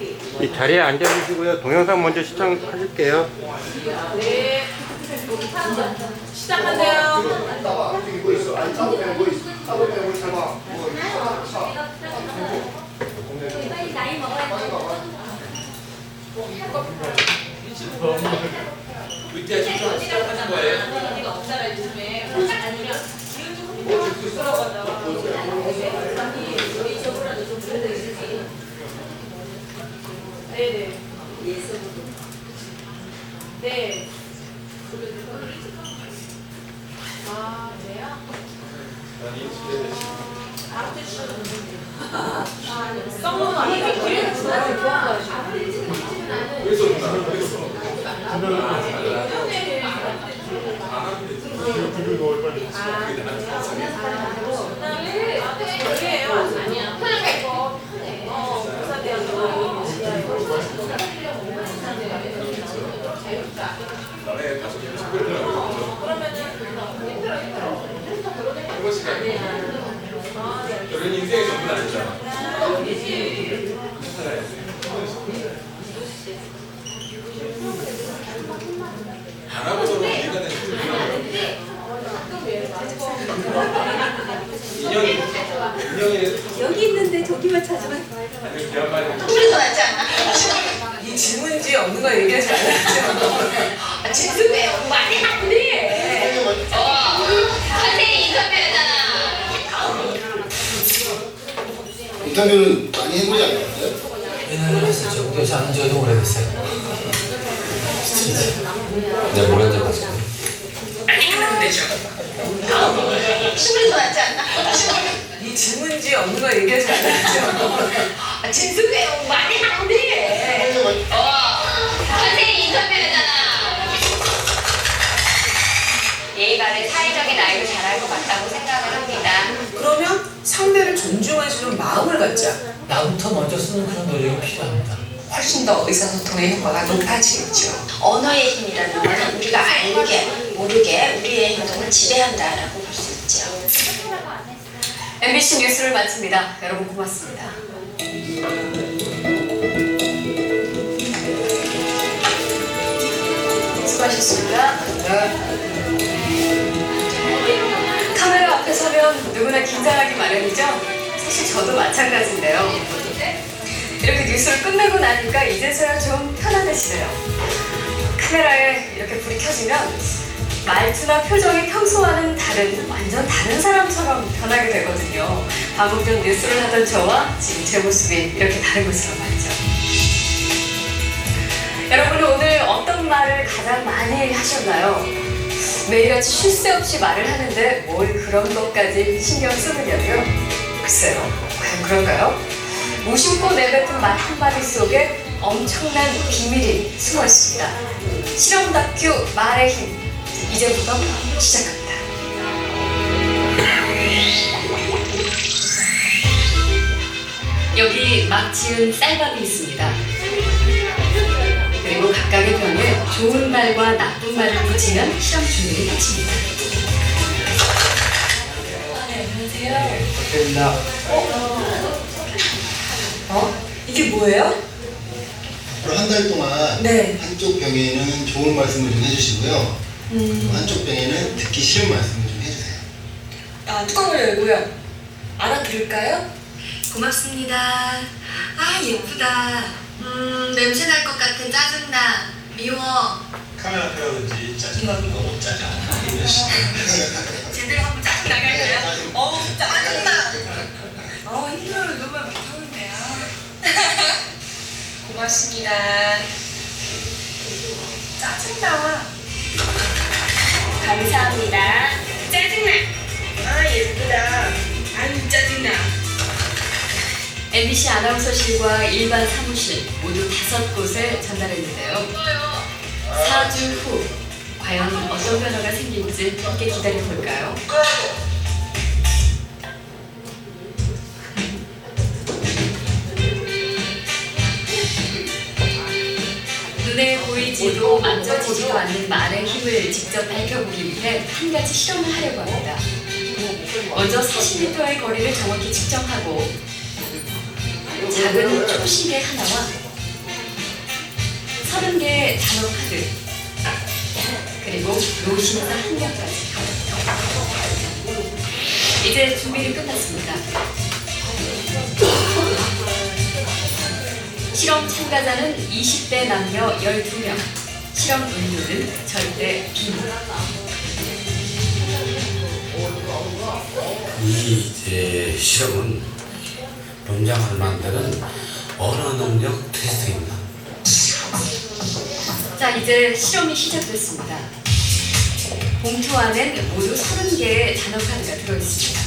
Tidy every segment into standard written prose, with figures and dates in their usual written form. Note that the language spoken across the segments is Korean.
이 자리에 앉아주시고요. 동영상 먼저 시청하실게요. 네. 시작한대요. 빨리 나이 먹어야 돼. 위태한 신청 시작하는 거예요. 언니가 없잖아 요즘에. 아니면 기운 좀 부끄러워져. 우리 저거라도 좀 불러주시지. 네네. 네. 아 그래요? 아무튼 썩는 아니면 기회를 주나를 좋아하가지고. 그래서 그랬어. 나네 가서 친구를 그런 인생의 전부는 아니잖아. 안 하고서는 이해가 되는 인형이 여기 있는데 저기만 찾으면 아니 귀한 말이 소리도 나지 않아? 이 질문지 없는 거 얘기하지 않았죠? 죄송해요. 많이 안 돼. 선생님 인터뷰했잖아. 인터뷰는 많이 해보지 않았어요? 옛날에 했었죠. 근데 요새 안 한 지가 오래됐어요. 내가 뭘 했는지 봤어요. 소리도 나지 않아? 이 질문지 없는 거 얘기하지 않았죠? 죄송해요. 많이 안 돼. 선생님 인터뷰했잖아. 예의바른 사회적인 아이를 잘할 것 같다고 생각을 합니다. 그러면 상대를 존중해주는 마음을 갖자. 나부터 먼저 쓰는 그런 노력이 필요합니다. 훨씬 더 의사소통의 효과가 높아지겠죠. 언어의 힘이라는 건 우리가 알게 모르게 우리의 행동을 지배한다라고 볼 수 있죠. MBC 뉴스를 마칩니다. 여러분 고맙습니다. 수고하셨습니다. 카메라 앞에 서면 누구나 긴장하기 마련이죠? 사실 저도 마찬가지인데요. 이렇게 뉴스를 끝내고 나니까 이제서야 좀 편안해지네요. 카메라에 이렇게 불이 켜지면 말투나 표정이 평소와는 다른, 완전 다른 사람처럼 변하게 되거든요. 방금 전 뉴스를 하던 저와 지금 제 모습이 이렇게 다른 것으로 말이죠. 여러분은 오늘 어떤 말을 가장 많이 하셨나요? 매일같이 쉴 새 없이 말을 하는데 뭘 그런 것까지 신경 쓰느냐고요? 글쎄요, 과연 그럴까요? 무심코 내뱉은 말 한마디 속에 엄청난 비밀이 숨어 있습니다. 실험 다큐 말의 힘, 이제부터 시작합니다. 여기 막 지은 쌀밥이 있습니다. 그리고 각각의 편에 좋은 말과 나쁜 말을 붙이면 실험 준비를 마칩니다. 안녕하세요. 됩니다. 이게 뭐예요? 앞으로 한 달 동안 네. 한쪽 병에는 좋은 말씀을 좀 해주시고요. 한쪽 병에는 듣기 싫은 말씀을 좀 해주세요. 아, 뚜껑을 열고요. 알아들을까요? 고맙습니다. 아, 예쁘다. 냄새 날 것 같은 짜증나. 미워. 카메라 켜라든지 짜증나는 거 못 짜증. 제대로 한번 짜증 나갈까요? 짜증나! 힘들어요. 이런 말 못하는데요. 고맙습니다. 짜증나. 감사합니다. 짜증나. 아, 예쁘다. 아유, 짜증나. MBC 아나운서실과 일반 사무실 모두 5곳에 전달했는데요. 4주 후 과연 어떤 변화가 생길지 함께 기다려볼까요? 눈에 보이지도 만져지지도 않는 말의 힘을 직접 밝혀보기 위해 한 가지 실험을 하려고 합니다. 먼저 40m의 거리를 정확히 측정하고 작은 초시계 하나와 30개의 단어 카드, 그리고 노심사 한 명까지. 이제 준비를 끝났습니다. 실험 참가자는 20대 남녀 12명. 실험 음료는 절대 비밀. 이 실험은 논장을 만드는 언어 능력 테스트입니다. 자, 이제 실험이 시작됐습니다. 봉투 안엔 모두 30개의 단어 카드가 들어있습니다.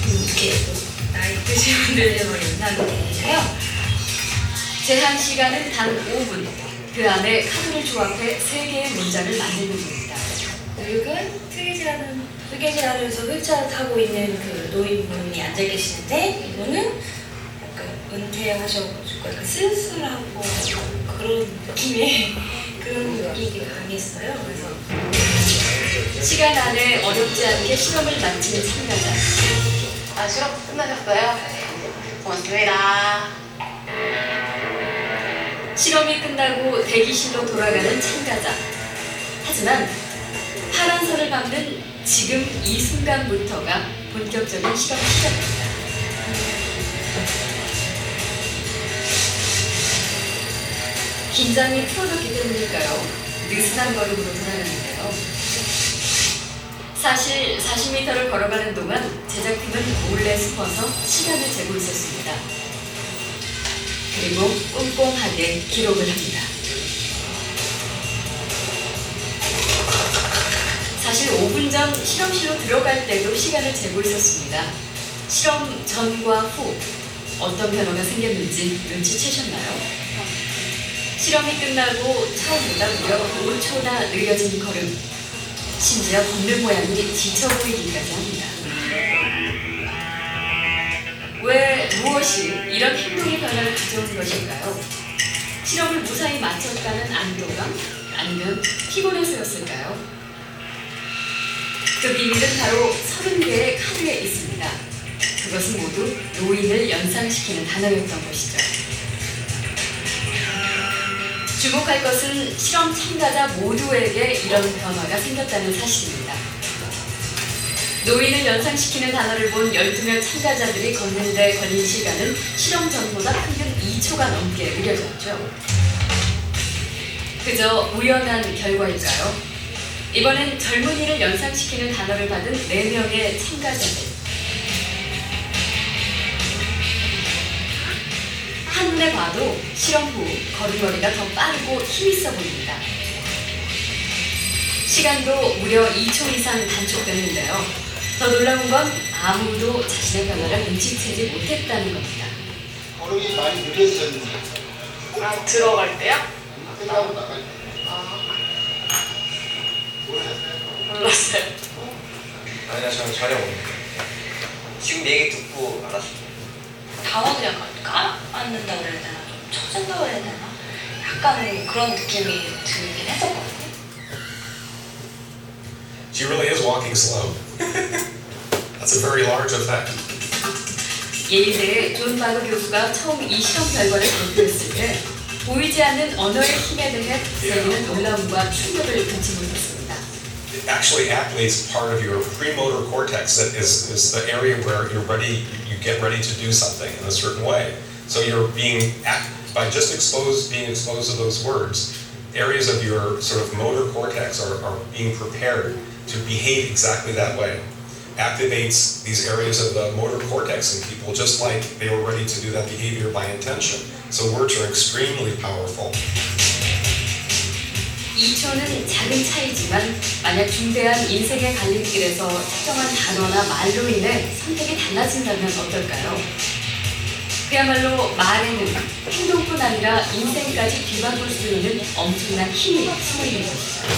이렇게 나이 드신 분들의 연락이 되는데요. 제한 시간은 단 5분. 그 안에 카드를 조합해 3개의 문장을 만들면 됩니다. 늙은 뜨개질하면서 휠체어를 타고 있는 그 노인분이 앉아 계시는데 이분은 약간 은퇴하셔가지고 약간 쓸쓸하고 그런 느낌의 그런 느낌이 강했어요. 그래서 시간 안에 어렵지 않게 실험을 마치는 참가자. 아, 실험 끝나셨어요? 고맙습니다. 실험이 끝나고 대기실로 돌아가는 참가자. 하지만 파란 선을 밟는 지금 이 순간부터가 본격적인 실험 시작입니다. 긴장이 풀어졌기 때문일까요? 느슨한 걸음으로 돌아가는데요. 사실 40m를 걸어가는 동안 제작팀은 몰래 숨어서 시간을 재고 있었습니다. 그리고 꼼꼼하게 기록을 합니다. 사실 5분 전 실험실로 들어갈 때도 시간을 재고 있었습니다. 실험 전과 후 어떤 변화가 생겼는지 눈치채셨나요? 실험이 끝나고 처음보다 무려 5초나 느려진 걸음. 심지어 걷는 모양이 지쳐 보이기까지 합니다. 왜 무엇이 이런 행동의 변화를 가져온 것일까요? 실험을 무사히 마쳤다는 안도감? 아니면 피곤해서였을까요? 그 비밀은 바로 30개의 카드에 있습니다. 그것은 모두 노인을 연상시키는 단어였던 것이죠. 주목할 것은 실험 참가자 모두에게 이런 변화가 생겼다는 사실입니다. 노인을 연상시키는 단어를 본 12명 참가자들이 걷는 데 걸린 시간은 실험 전보다 평균 2초가 넘게 느려졌죠. 그저 우연한 결과일까요? 이번엔 젊은이를 연상시키는 단어를 받은 4명의 참가자들. 한눈에 봐도 실험 후 걸음걸이가 더 빠르고 힘있어 보입니다. 시간도 무려 2초 이상 단축됐는데요. 더 놀라운 건 아무도 자신의 변화를 눈치채지 못했다는 겁니다. 걸음이 많이 느려졌는데 아, 들어갈 때요? 끝나고 나갈 때 몰랐어요. 아니야, 저는 촬영 옵니다. 지금 얘기 듣고 알았습니다. 단어를 약간 까맞는다 그래야 되나? 좀 쳐진다 그래야 되나? 약간 그런 느낌이 들긴 했었거든요. She really is walking slow. That's a very large effect. 예일대의 존 바그 교수가 처음 이 실험 결과를 발표했을 때 보이지 않는 언어의 힘에 대해 세계는 놀라움과 충격을 금치 못했습니다. It actually activates part of your premotor cortex that is the area where you're ready, you get ready to do something in a certain way. So you're by just being exposed to those words, areas of your sort of motor cortex are being prepared to behave exactly that way. Activates these areas of the motor cortex in people just like they were ready to do that behavior by intention. So words are extremely powerful. 2초는 작은 차이지만 만약 중대한 인생의 갈림길에서 특정한 단어나 말로 인해 선택이 달라진다면 어떨까요? 그야말로 말에는 행동뿐 아니라 인생까지 뒤바꿀 수 있는 엄청난 힘이 숨어있는 것이죠.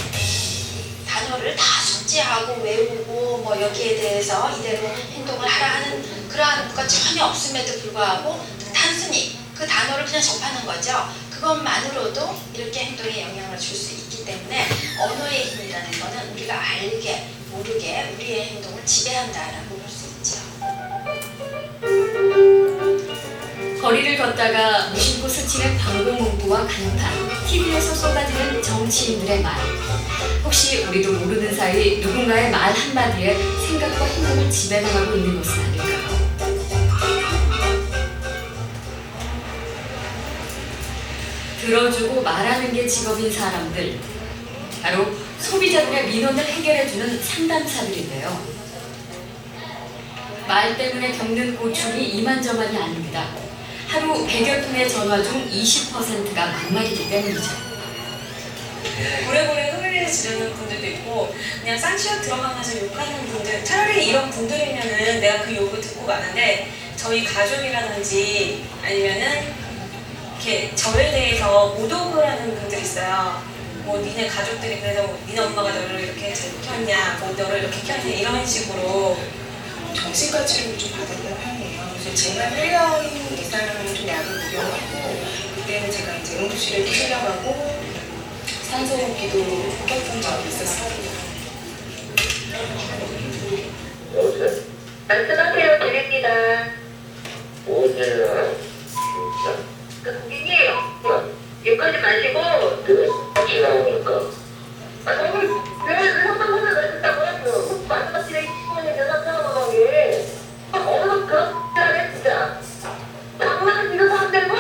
단어를 다 숙지하고 외우고 뭐 여기에 대해서 이대로 행동을 하라 하는 그러한 것 전혀 없음에도 불구하고 단순히 그 단어를 그냥 접하는 거죠. 그것만으로도 이렇게 행동에 영향을 줄 수 있기 때문에 언어의 힘이라는 거는 우리가 알게 모르게 우리의 행동을 지배한다라고 볼 수 있죠. 거리를 걷다가 무심코 스치는 광고 문구와 간판, TV에서 쏟아지는 정치인들의 말. 혹시 우리도 모르는 사이 누군가의 말 한마디에 생각과 행동을 지배당하고 있는 것은 아닐까요? 들어주고 말하는 게 직업인 사람들, 바로 소비자들의 민원을 해결해주는 상담사들인데요. 말 때문에 겪는 고충이 이만저만이 아닙니다. 하루 100여 통의 전화 중 20%가 막말이기 때문이죠. 고래고래 소리를 지르는 분들도 있고 그냥 쌍시역 들어가면서 욕하는 분들, 차라리 이런 분들이면은 내가 그 욕을 듣고 가는데 저희 가족이라든지 아니면은 이렇게 저에 대해서 모독을 하는 분들이 있어요. 뭐 니네 가족들이 그래서 뭐 니네 엄마가 너를 이렇게 잘 키웠냐, 뭐 너를 이렇게 키웠냐 이런 식으로 정신과 치료를 좀 받았던 편이에요. 그래서 제가 1년 이상은 좀 약을 복용하고 그때는 제가 이제 응급실에 실려가고 산소호흡기도 꼈던 적이 있었어요. 여보세요? 말씀하세요. 드립니다. 뭐냐? 고객님, 욕하지 마시고 지나오니까 왜 상담원을 왜 듣다고 하세요? 마지막 에 20년이면 상담원하게 어느 그런 X를 진짜 장난을 이런 사람들과?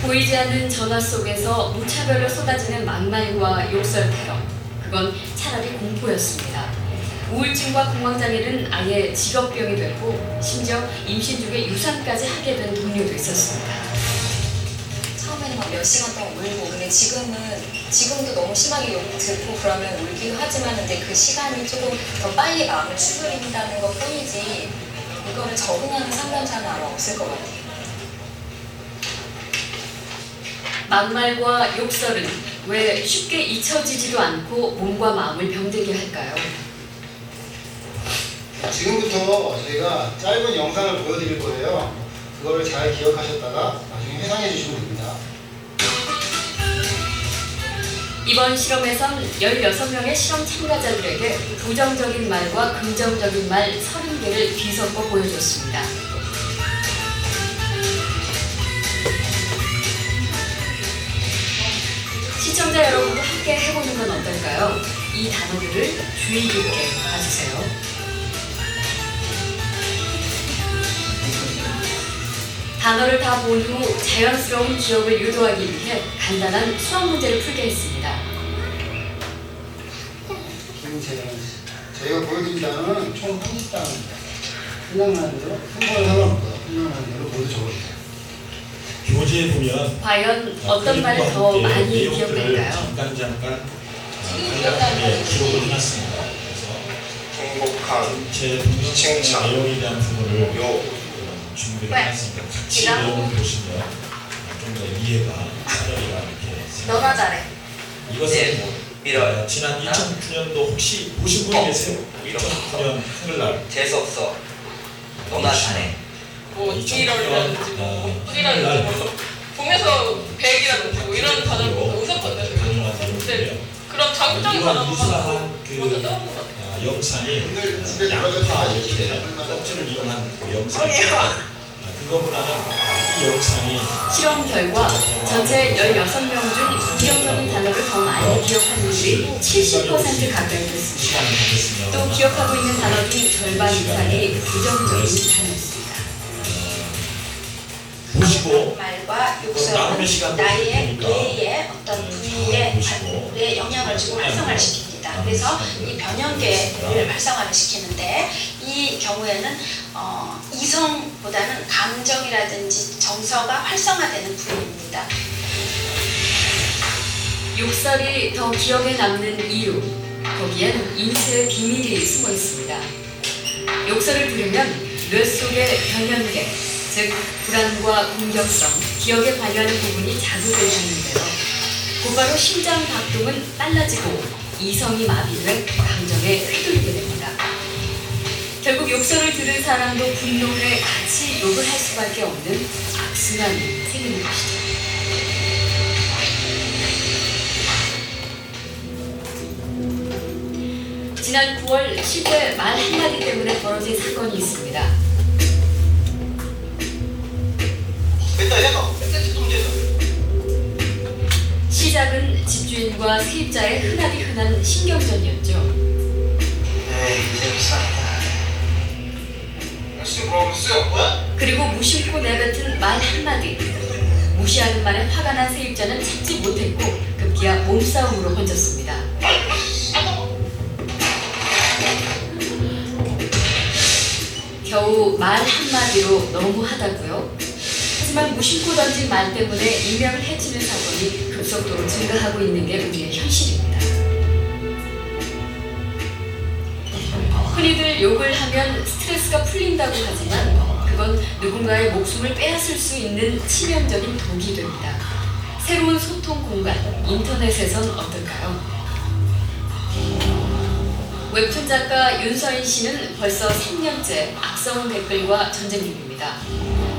보이지 않는 전화 속에서 무차별로 쏟아지는 막말과 욕설 테러. 그건 차라리 공포였습니다. 우울증과 공황장애는 아예 직업병이 됐고 심지어 임신 중에 유산까지 하게 된 동료도 있었습니다. 처음에는 막 몇 시간 동안 울고 근데 지금도 너무 심하게 욕 듣고 그러면 울기도 하지만 근데 그 시간이 조금 더 빨리 마음을 추스린다는 것 뿐이지 이거를 적응하는 상담사는 아마 없을 것 같아요. 막말과 욕설은 왜 쉽게 잊혀지지도 않고 몸과 마음을 병들게 할까요? 지금부터 저희가 짧은 영상을 보여드릴 거예요. 그거를 잘 기억하셨다가 나중에 회상해 주시면 됩니다. 이번 실험에선 16명의 실험 참가자들에게 부정적인 말과 긍정적인 말 30개를 뒤섞어 보여줬습니다. 시청자 여러분도 함께 해보는 건 어떨까요? 이 단어들을 주의 깊게 봐주세요. 단어를 다 본 후 자연스러운 기억을 유도하기 위해 간단한 수학 문제를 풀게 했습니다. 김재현 씨, 저희가 보여드린 단어는 총 30단어입니다. 생각나는 대로, 한번에 상관없고요. 생각나는 대로 모두 적어주세요. 교재에 보면 과연 어떤 말을 더 많이 기억할까요? 잠깐 기록을 해놨습니다. 그래서 행복한 제 칭찬. 내용에 대한 부분을 요 준비를 해놨습니다. 같이 내용을 보시면 좀 더 이해가 빠르리라 이렇게 너나 잘해. 이것은 뭐 밀어요. 지난 2009년도 혹시 보신 분 계세요? 2009년 한글날 재수없어. 너나 잘해. 뭐 2009년 이라든지 뭐 보면서 100이라든지 뭐 이런 단어를 보고 웃었거든요. 근데 그런 자극적인 단어가 유사한 먼저 떠오른 것 같아요. 영상이 오늘 집에 양파 들어가서 이렇게 껍질을 이용한 그 영상이 그거보다는 이 영상이 실험 결과 전체 16명 중 부정적인 단어를 더 많이 기억한 분들이 70% 가까이 됐습니다. 시간을 가졌으면 또 기억하고 있는 단어 중 절반 이상이 부정적인 단어였습니다. 보시고 말과 나름의 욕설은 시간 나의 보시니까 뇌의 어떤 부위에 영향을 주고 활성화를 시킵니다. 그래서 이 변형계를 활성화를 시키는데 이 경우에는 이성보다는 감정이라든지 정서가 활성화되는 부위입니다. 욕설이 더 기억에 남는 이유, 거기엔 인쇄의 비밀이 숨어 있습니다. 욕설을 들으면 뇌 속의 변형계, 즉 불안과 공격성, 기억에 관여하는 부분이 자극되는데요. 곧바로 심장 박동은 빨라지고 이성이 마비돼 감정에 휘둘리게 됩니다. 결국 욕설을 들은 사람도 분노해 같이 욕을 할 수밖에 없는 악순환이 생기는 것이죠. 지난 9월 실제 말 한마디 때문에 벌어진 사건이 있습니다. 감독과 세입자의 흔하디 흔한 신경전이었죠. 에이 재밌어. 지금 뭐라고 있어요? 뭐야? 그리고 무심코 내뱉은 말 한마디. 무시하는 말에 화가 난 세입자는 참지 못했고 급기야 몸싸움으로 번졌습니다. 겨우 말 한마디로 너무하다고요? 하지만 무심코 던진 말 때문에 인명을 해치는 사건이 급속도로 증가하고 있는 게 우리의 현실입니다. 흔히들 욕을 하면 스트레스가 풀린다고 하지만 그건 누군가의 목숨을 빼앗을 수 있는 치명적인 독이 됩니다. 새로운 소통 공간, 인터넷에선 어떨까요? 웹툰 작가 윤서인 씨는 벌써 3년째 악성 댓글과 전쟁 중입니다.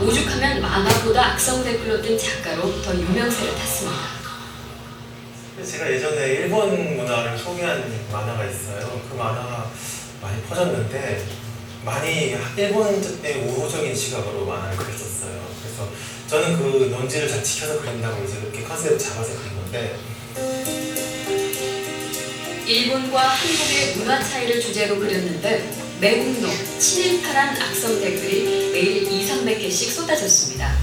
오죽하면 만화보다 악성 댓글로 뜬 작가로 더 유명세를 탔습니다. 제가 예전에 일본 문화를 소개한 만화가 있어요. 그 만화가 많이 퍼졌는데 많이 일본 의 우호적인 시각으로 만화를 그렸었어요. 그래서 저는 그 논지를 잘 지켜서 그린다고 이제 이렇게 컨셉을 잡아서 그린 건데 일본과 한국의 문화 차이를 주제로 그렸는데 매국노, 친일파란 악성 댓글이 매일 200~300개씩 쏟아졌습니다.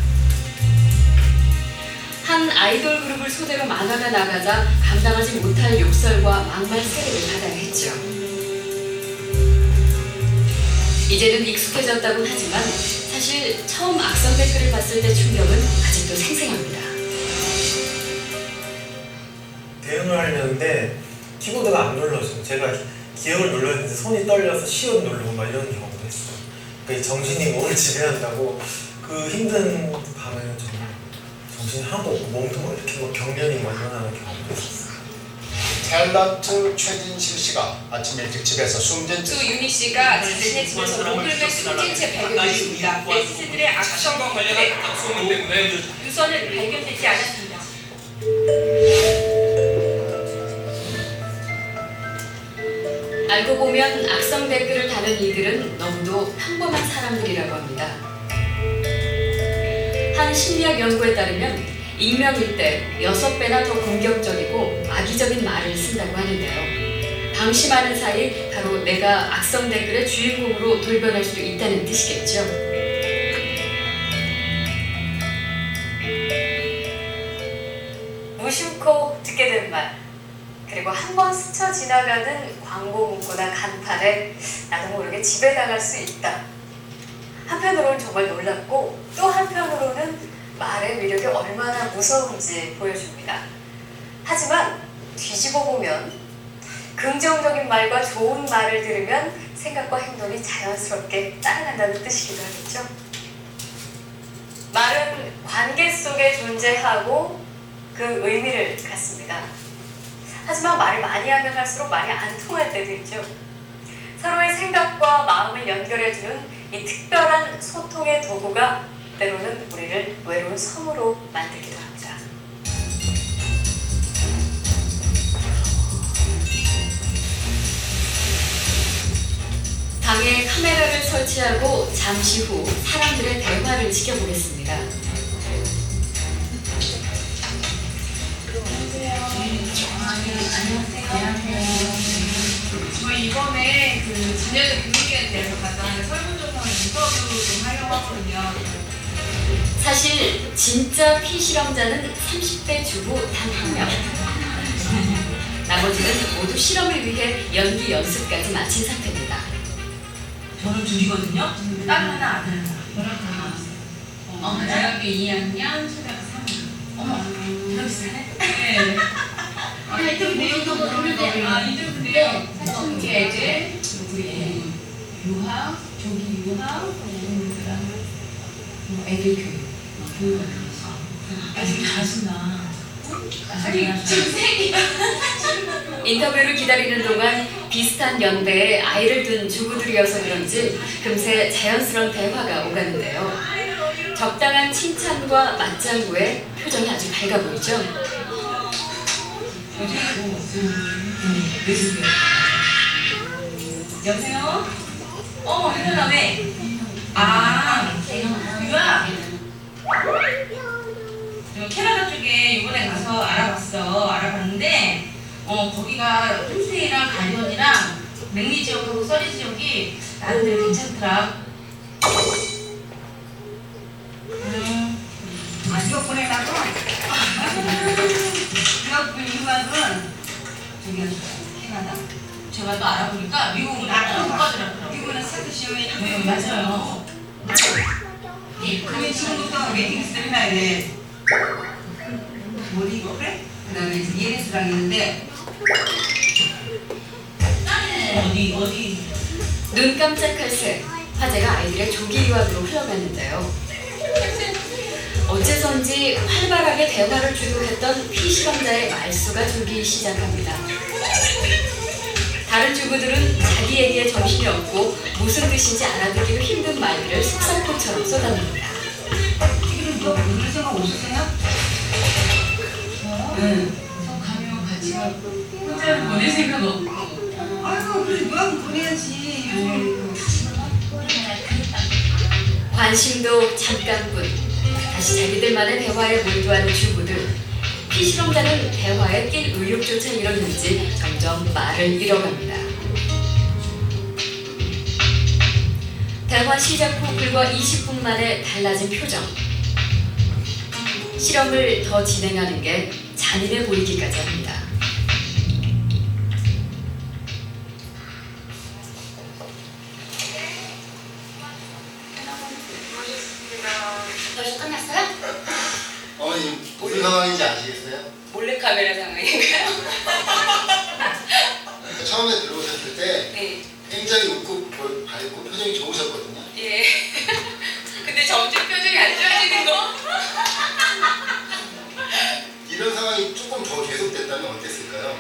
한 아이돌 그룹을 소재로 만화가 나가자 감당하지 못할 욕설과 막말 세례를 받아야 했죠. 이제는 익숙해졌다곤 하지만 사실 처음 악성 댓글을 봤을 때 충격은 아직도 생생합니다. 대응을 하려는데 키보드가 안 눌러져요. 제가 기억을 눌렀는데 손이 떨려서 시옷 누르고 막 이런 경우도 했어요. 그러니까 이 정신이 몸을 지배한다고 그 힘든 밤에는 정말 정신이 하나도 없고 몸도 뭐 이렇게 뭐 경련이 뭐 일어나는 경우도 있었어요. 탤런트 최진실 씨가 아침 일찍 집에서 숨진 또 윤희 씨가 자신의 집에서 목을 숨진 채 발견됐습니다. 네티즌들의 악성 댓글에 유서는 발견되지 않았습니다. 알고 보면 악성 댓글을 다는 이들은 너무도 평범한 사람들이라고 합니다. 한 심리학 연구에 따르면 익명일 때 6배나 더 공격적이고 악의적인 말을 쓴다고 하는데요. 방심하는 사이 바로 내가 악성 댓글의 주인공으로 돌변할 수도 있다는 뜻이겠죠. 무심코 듣게 된 말, 그리고 한 번 스쳐 지나가는 광고 문구나 간판에 나도 모르게 지배당할 수 있다. 한편으로는 정말 놀랍고 또 한편으로는 말의 위력이 얼마나 무서운지 보여줍니다. 하지만 뒤집어 보면 긍정적인 말과 좋은 말을 들으면 생각과 행동이 자연스럽게 따라간다는 뜻이기도 하겠죠. 말은 관계 속에 존재하고 그 의미를 갖습니다. 하지만 말을 많이 하면 할수록 말이 안 통할 때도 있죠. 서로의 생각과 마음을 연결해주는 이 특별한 소통의 도구가 때로는 우리를 외로운 섬으로 만들기도 합니다. 방에 카메라를 설치하고 잠시 후 사람들의 대화를 지켜보겠습니다. 저희 이번에 그 진해의 분위기에 대해서 간단하게 설문조사나 인터뷰 좀 하려고 하거든요. 사실 진짜 피실험자는 30대 주부 단 1명. 나머지는 모두 실험을 위해 연기 연습까지 마친 상태입니다. 저는 둘이거든요. 딸 하나, 아들 하나. 대학교 2학년, 초등학교 3학년. 어머, 비슷하네? 네. 인터뷰 내용도 모르는데, 인터뷰인데요. 사춘기 애들, 우리 유학, 조기 유학, 애들 교육. 아직 가수나. 인터뷰를 기다리는 동안 비슷한 연배의 아이를 둔 주부들이어서 그런지 금세 자연스러운 대화가 오가는데요. 적당한 칭찬과 맞장구에 표정이 아주 밝아 보이죠? 여보세요? 현아네. 유아. 캐나다 쪽에 이번에 가서 알아봤는데 여기가 홈스테이랑 가디언이랑 맹리 지역하고 써리 지역이 나름대로 괜찮더라. 이거 보내라고? 이거 보내라고? 저기 캐나다. 제가 또 알아보니까 미국은 나가더라고요. 미국은 스타트시험이 네, 맞아요. 그러면 지금부터 웨이팅 리스트 해놔야 돼. 뭐니 이거 그래? 그 다음에 ENS랑 있는데 어디 눈 깜짝할 새 화제가 아이들의 조기 유학으로 흘러갔는데요. 어째선지 활발하게 대화를 주도했던 피실험자의 말수가 줄기 시작합니다. 다른 주부들은 자기 얘기에 정신이 없고 무슨 뜻인지 알아듣기도 힘든 말들을 속살포처럼 쏟아냅니다. 지금 너 오늘 생각 없으세요? 응. 저 가면 같이 가고 혼자는 보낼 생각 없고. 아이고 그래 유학 보내야지. 관심도 잠깐뿐. 다시 자기들만의 대화에 몰두하는 주부들. 피실험자는 대화에 낄 의욕조차 잃었는지 점점 말을 잃어갑니다. 대화 시작 후 불과 20분 만에 달라진 표정. 실험을 더 진행하는 게 잔인해 보이기까지 합니다. 벌써 끝났어요? 어머니 무슨 상황인지 아시겠어요? 몰래카메라 상황인가요? 처음에 들어오셨을 때 네. 굉장히 웃고 밝고 표정이 좋으셨거든요. 예. 근데 점점 표정이 안 좋아지는 거? 이런 상황이 조금 더 계속됐다면 어땠을까요?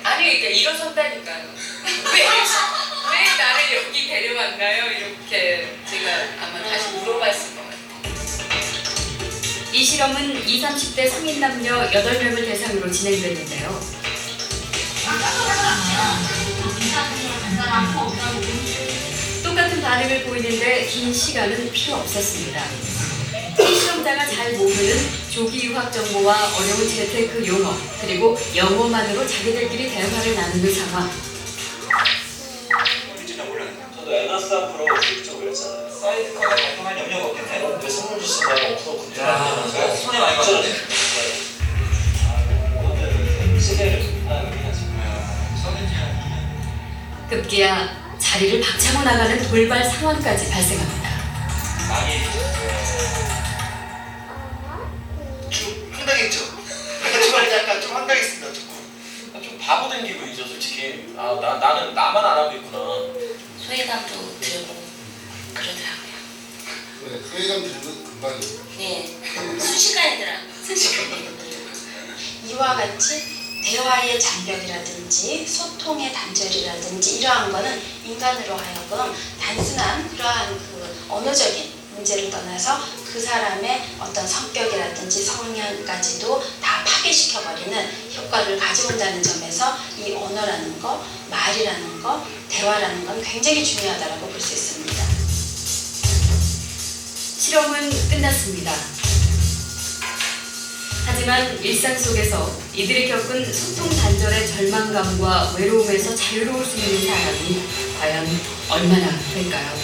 아니 그러니까 일어선다니까요. 왜 나를 여기 데려왔나요? 이렇게 제가 아마 다시 물어봤을 것 같아요. 이 실험은 20, 30대 성인 남녀 8명을 대상으로 진행됐는데요. 똑같은 반응을 보이는데 긴 시간은 필요 없었습니다. 실험자가 잘 모르는 조기 유학 정보와 어려운 재테크 용어, 그리고 영어만으로 자기들끼리 대화를 나누는 상황. 저도 에너스 앞으로 실적을 했잖아요. 사이드카가 발동할 염려가 없겠네. 왜 선물 주신다고 앞으로 군대라면서요? 손에 많이 맞았네. 급기야 자리를 박차고 나가는 돌발 상황까지 발생합니다. 좀 황당했죠? 정말 약간 좀 황당했습니다. 좀 바보 된 기분이죠, 솔직히. 나는 나만 안 하고 있구나. 소외감도 들고 그러더라고요. 네, 소외감 들면 금방 네. 순식간이더라고요. 이와 같이 대화의 장벽이라든지 소통의 단절이라든지 이러한 거는 인간으로 하여금 단순한 그러한 그 언어적인 문제를 떠나서 그 사람의 어떤 성격이라든지 성향까지도 다 파괴시켜버리는 효과를 가지고 온다는 점에서 이 언어라는 거, 말이라는 거, 대화라는 건 굉장히 중요하다고 볼 수 있습니다. 실험은 끝났습니다. 하지만 일상 속에서 이들이 겪은 소통 단절의 절망감과 외로움에서 자유로울 수 있는 사람이 과연 얼마나 될까요?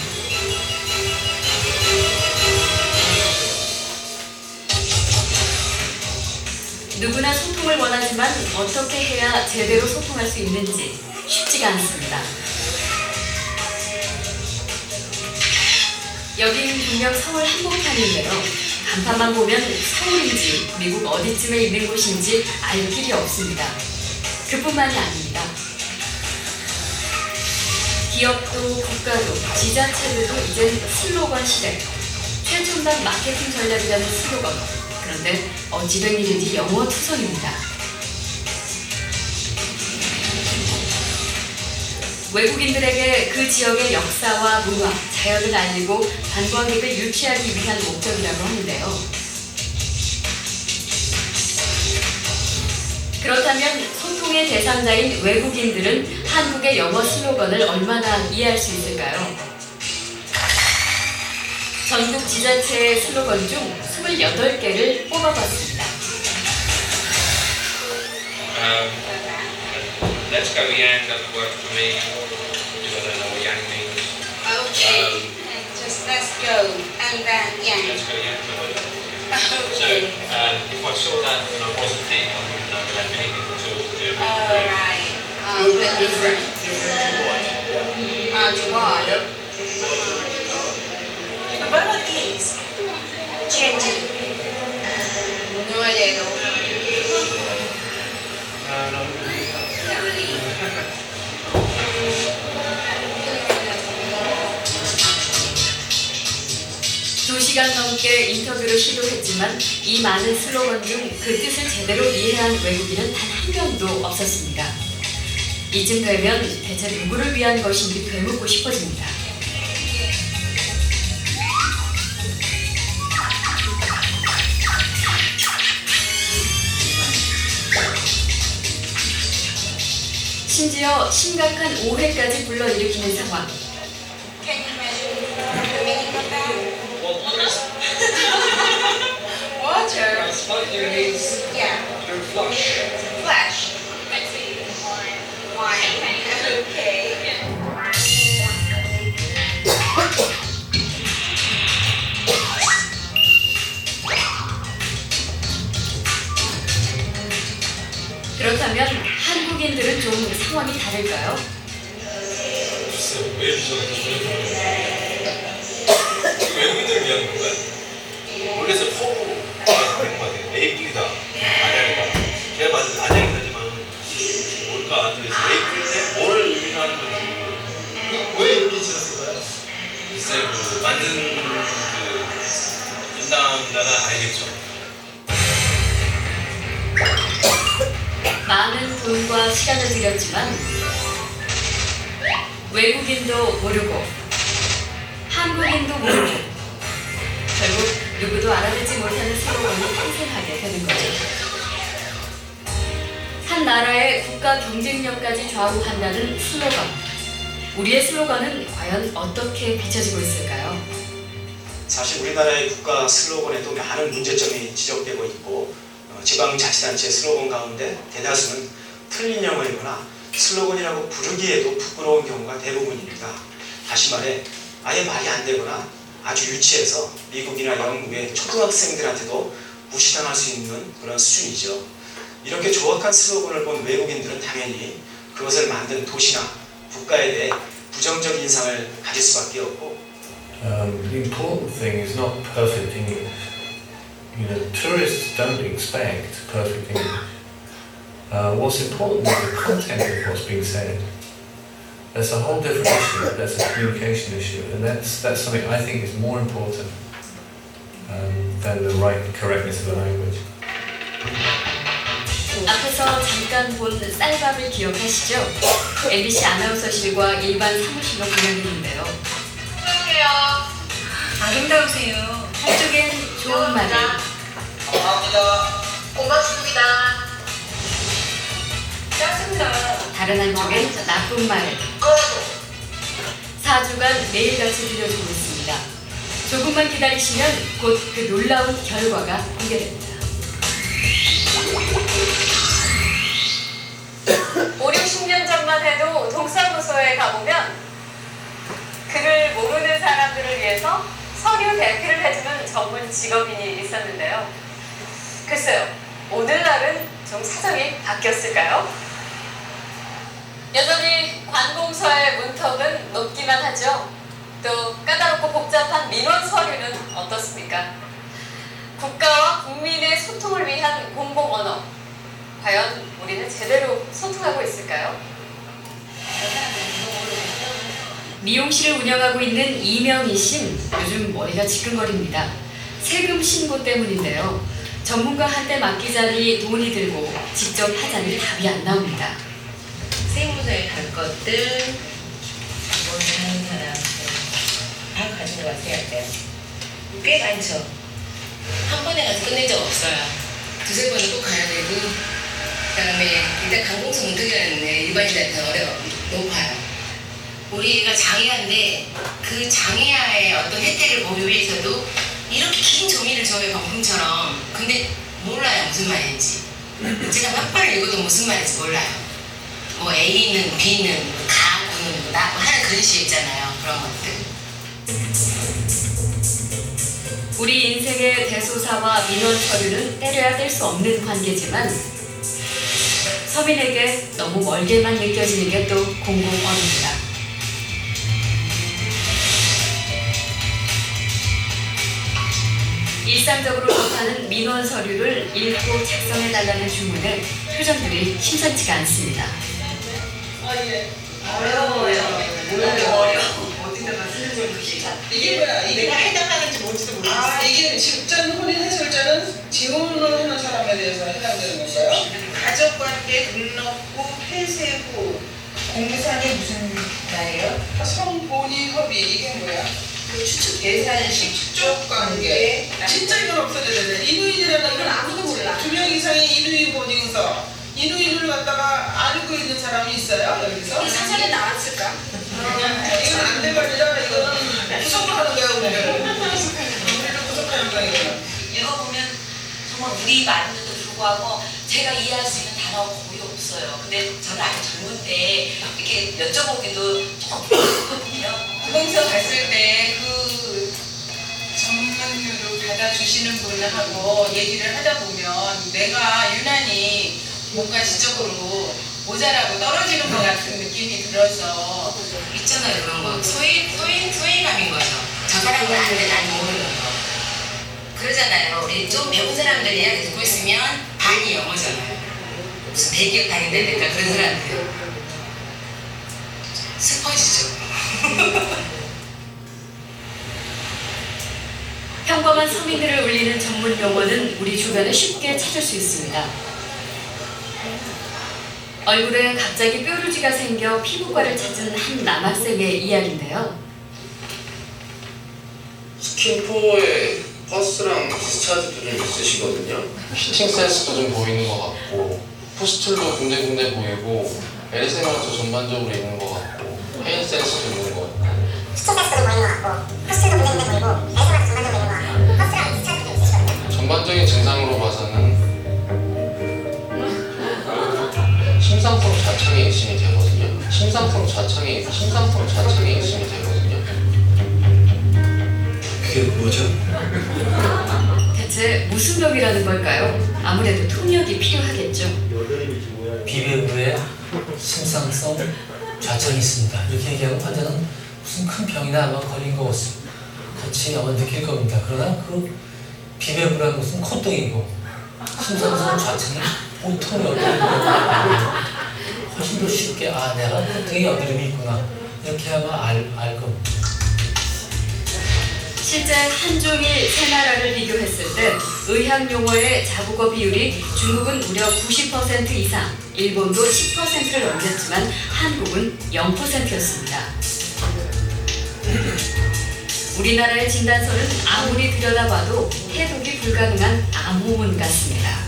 누구나 소통을 원하지만 어떻게 해야 제대로 소통할 수 있는지 쉽지가 않습니다. 여기는 분명 서울 한복판인데요. 간판만 보면 서울인지 미국 어디쯤에 있는 곳인지 알 길이 없습니다. 그뿐만이 아닙니다. 기업도 국가도 지자체들도 이젠 슬로건 시대, 최첨단 마케팅 전략이라는 슬로건. 그런데 어찌된 일인지 영어 투성입니다. 외국인들에게 그 지역의 역사와 문화, 자연을 알리고 관광객을 유치하기 위한 목적이라고 하는데요. 그렇다면 소통의 대상자인 외국인들은 한국의 영어 슬로건을 얼마나 이해할 수 있을까요? 전국 지자체의 슬로건 중 28개를 뽑아봤습니다. go Yang doesn't work for me because I don't know what Yang means. Okay. Just let's go and then Yang. Let's go Yang. So Okay. if I saw that and I wasn't deep, I wouldn't have anything at all to do with it. Alright. July. What about these? Genji. No idea. 두 시간 넘게 인터뷰를 시도했지만 이 많은 슬로건 중 그 뜻을 제대로 이해한 외국인은 단 한 명도 없었습니다. 이쯤 되면 대체 누구를 위한 것인지 되묻고 싶어집니다. 심지어 심각한 오해까지 불러일으키는 상황. Can you imagine the meaning of that? Water. Yeah. Flush. Flash. Wine. Okay. 그렇다면 한국인들은 좀 상황이 다를까요? 글쎄요, 왜 이렇게 외국인들을 위한 건가요? 모르겠어요. 서로 다른 것 같아요. 메이플이다, 안양이다. 제가 만든 안양이다지만 뭘까? 그래서 메이플인데 뭘 의미하는 건지. 왜 이렇게 지었을까요? 글쎄, 그 만든 그 담당자가 알겠죠. 많은 돈과 시간을 들였지만 외국인도 모르고 한국인도 모르고 결국 누구도 알아듣지 못하는 슬로건이 탄생하게 되는 거죠. 한 나라의 국가 경쟁력까지 좌우한다는 슬로건. 우리의 슬로건은 과연 어떻게 비춰지고 있을까요? 사실 우리나라의 국가 슬로건에도 많은 문제점이 지적되고 있고 지방자치단체 슬로건 가운데 대다수는 틀린 영어이거나 슬로건이라고 부르기에도 부끄러운 경우가 대부분입니다. 다시 말해 아예 말이 안 되거나 아주 유치해서 미국이나 영국의 초등학생들한테도 무시당할 수 있는 그런 수준이죠. 이렇게 조악한 슬로건을 본 외국인들은 당연히 그것을 만든 도시나 국가에 대해 부정적 인상을 가질 수밖에 없고 The important thing is not perfect English. You know, tourists don't expect perfect English. What's important is the content of what's being said. That's a whole different issue. That's a communication issue, and that's something I think is more important than the right correctness of the language. 앞에서 잠깐 본 쌀밥을 기억하시죠? MBC 아나운서실과 일반 사무실로 분양했는데요. 안녕하세요. 아름다우세요. 한쪽엔 좋은 말을, 감사합니다. 고맙습니다. 짜증나. 다른 한쪽엔 나쁜 말을 4주간 매일같이 들려주고 있습니다. 조금만 기다리시면 곧 그 놀라운 결과가 공개됩니다. 50-60년 전만 해도 동사무소에 가보면 글을 모르는 사람들을 위해서 서류 대피를 해주는 전문 직업인이 있었는데요. 글쎄요, 오늘날은 좀 사정이 바뀌었을까요? 여전히 관공서의 문턱은 높기만 하죠. 또 까다롭고 복잡한 민원 서류는 어떻습니까? 국가와 국민의 소통을 위한 공공언어, 과연 우리는 제대로 소통하고 있을까요? 미용실을 운영하고 있는 이명희 씨는 요즘 머리가 지끈거립니다. 세금 신고 때문인데요. 전문가한테 맡기자니 돈이 들고 직접 하자니 답이 안 나옵니다. 세무서에 갈 것들 뭘 하는 사람들 다 가지고 가세요. 꽤 많죠. 한 번에 가서 끝낸 적 없어요. 두세 번은 꼭 가야 되고 그다음에 일단 관공서 문턱이라는 일반인들한테 어려워 높아요. 우리가 장애아인데 그 장애아의 어떤 혜택을 보기 위해서도 이렇게 긴 종이를 줘요, 병풍처럼. 근데 몰라요 무슨 말인지. 제가 몇 번을 읽어도 무슨 말인지 몰라요. 뭐 A는 B는 가구는 나 하는 그런 식 있잖아요. 그런 것들. 우리 인생의 대소사와 민원 서류는 때려야 뗄 수 없는 관계지만 서민에게 너무 멀게만 느껴지는 게 또 공공업입니다. 일상적으로 접하는 민원 서류를 읽고 작성해달라는 주문에 표정들이 심상치가 않습니다. 어려워요. 어려워. 어디다가 쓰는 건지. 이게 뭐야? 내가 해당하는지 뭔지도 모르겠어. 이게 집전 혼인 해설자는 지원을 하는 사람에 대해서 해당되는 건가요? 가족관계 등록부 폐쇄 후 공산이 무슨 나예요? 성본위 협의 이게 뭐야? 추측 예산 식족 관계. 진짜 이건 없어져야 돼. 인후인이라는 건 아무도 몰라. 2명 이상의 인후인 보증서. 인후인을 갖다가 알고 있는 사람이 있어요 여기서? 사전에 나왔을까? 이건 안 돼가 아니라 이거는 구속을 하는 거야 우리를. 우리를 구속하는 거야 이거는. 읽어보면 정말 우리 말인데도 불구하고 제가 이해할 수 있는 단어가 거의 없어요. 근데 저는 아주 젊은 때 이렇게 여쭤보기도 조금 그렇거든요. 구멍서 갔을 때 그 전문료를 받아주시는 분하고 얘기를 하다 보면 내가 유난히 뭔가 지적으로 모자라고 떨어지는 것 같은 느낌이 들어서 있잖아요. 그런 거. 소외감인 거죠. 저 사람은 안 돼, 난 모르는 거. 그러잖아요. 우리 좀 배운 사람들 이야기 듣고 있으면 반이 영어잖아요. 무슨 대기업 다닌다니까 그런 사람들. 슬퍼지죠. 평범한 서민들을 울리는 전문 용어는 우리 주변에 쉽게 찾을 수 있습니다. 얼굴에 갑자기 뾰루지가 생겨 피부과를 찾은 한 남학생의 이야기인데요. 스킨4에 퍼스랑 디스차지도 좀 있으시거든요. 피팅 센스도 좀 보이는 것 같고 포스툴도 군데군데 보이고 LSMR도 전반적으로 있는 것 같고 헤인 센스도 있는 것 같고 피팅 센스도 보이는 것 같고 포스툴도 군데군데 보이고 LSMR도 전반적으로 있는 것 같고 퍼스랑 디스차지도 있으시거든요. 전반적인 증상으로 봐서는 심상프로 자창에 있으면 되거든요. 심상프로 자창에 있으면 되거든요. 그게 뭐죠? 대체 무슨 병이라는 걸까요? 아무래도 통역이 필요하겠죠. 비배부에 심상성 좌창이 있습니다. 이렇게 얘기하면 환자는 무슨 큰 병이나 아마 걸린 것 같이 아마 느낄 겁니다. 그러나 그 비배부라는 것은 콧등이고 심상성 좌창이 보통 여드름이 훨씬 더 쉽게 내가 콧등에 여드름이 있구나 이렇게 아마 알 겁니다. 실제 한 종일 세 나라를 비교했을 때 의학 용어의 자국어 비율이 중국은 무려 90% 이상, 일본도 10%를 넘겼지만 한국은 0%였습니다. 우리나라의 진단서는 아무리 들여다봐도 해독이 불가능한 암호문 같습니다.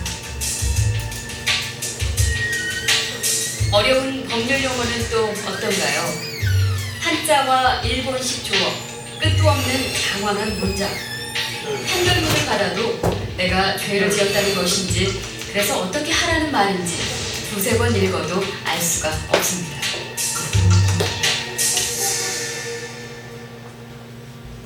어려운 법률 용어는 또 어떤가요? 한자와 일본식 조어, 끝도 없는 장황한 문장. 한글문을 받아도 내가 죄를 지었다는 것인지, 그래서 어떻게 하라는 말인지 두세 번 읽어도 알 수가 없습니다.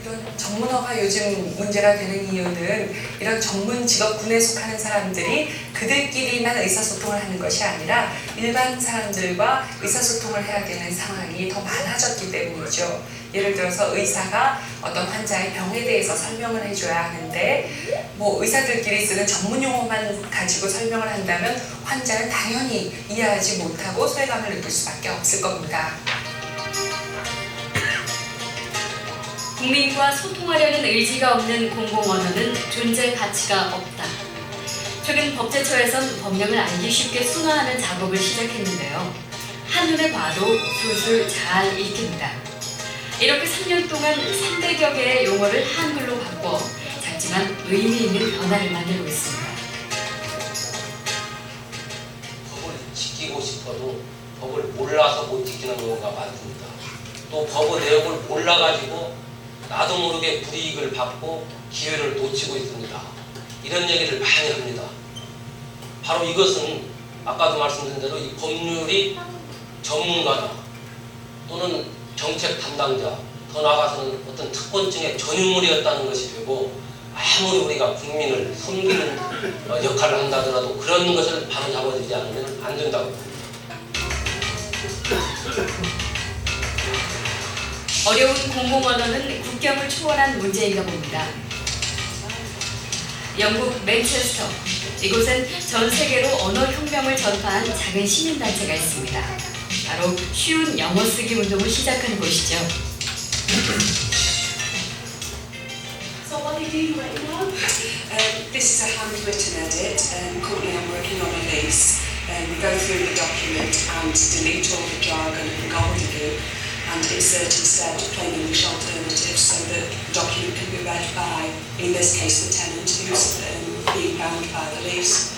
이런 전문어가 요즘 문제가 되는 이유는 이런 전문 직업군에 속하는 사람들이 그들끼리만 의사소통을 하는 것이 아니라 일반 사람들과 의사소통을 해야 되는 상황이 더 많아졌기 때문이죠. 예를 들어서 의사가 어떤 환자의 병에 대해서 설명을 해줘야 하는데 의사들끼리 쓰는 전문 용어만 가지고 설명을 한다면 환자는 당연히 이해하지 못하고 소외감을 느낄 수밖에 없을 겁니다. 국민과 소통하려는 의지가 없는 공공언어는 존재 가치가 없다. 최근 법제처에선 법령을 알기 쉽게 순화하는 작업을 시작했는데요. 한눈에 봐도 술술 잘 읽힙니다. 이렇게 3년 동안 300여 개의 용어를 한글로 바꿔 작지만 의미 있는 변화를 만들고 있습니다. 법을 지키고 싶어도 법을 몰라서 못 지키는 경우가 많습니다. 또 법의 내용을 몰라가지고 나도 모르게 불이익을 받고 기회를 놓치고 있습니다. 이런 얘기를 많이 합니다. 바로 이것은 아까도 말씀드린 대로 이 법률이 전문가다 또는 정책 담당자 더 나아가서는 어떤 특권층의 전유물이었다는 것이 되고 아무리 우리가 국민을 섬기는 역할을 한다더라도 그런 것을 바로잡아주지 않으면 안 된다고. 어려운 공공언어는 국경을 초월한 문제인가 봅니다. 영국 맨체스터, 이곳엔 전 세계로 언어혁명을 전파한 작은 시민단체가 있습니다. 바로 쉬운 영어 쓰기 운동을 시작한 곳이죠. So what are you doing right now? This is a handwritten edit. Currently I'm working on a lease. We go through the document and delete all the jargon and gobbledygook and insert instead plain English alternatives so that the document can be read by, in this case, the tenant who's being bound by the lease.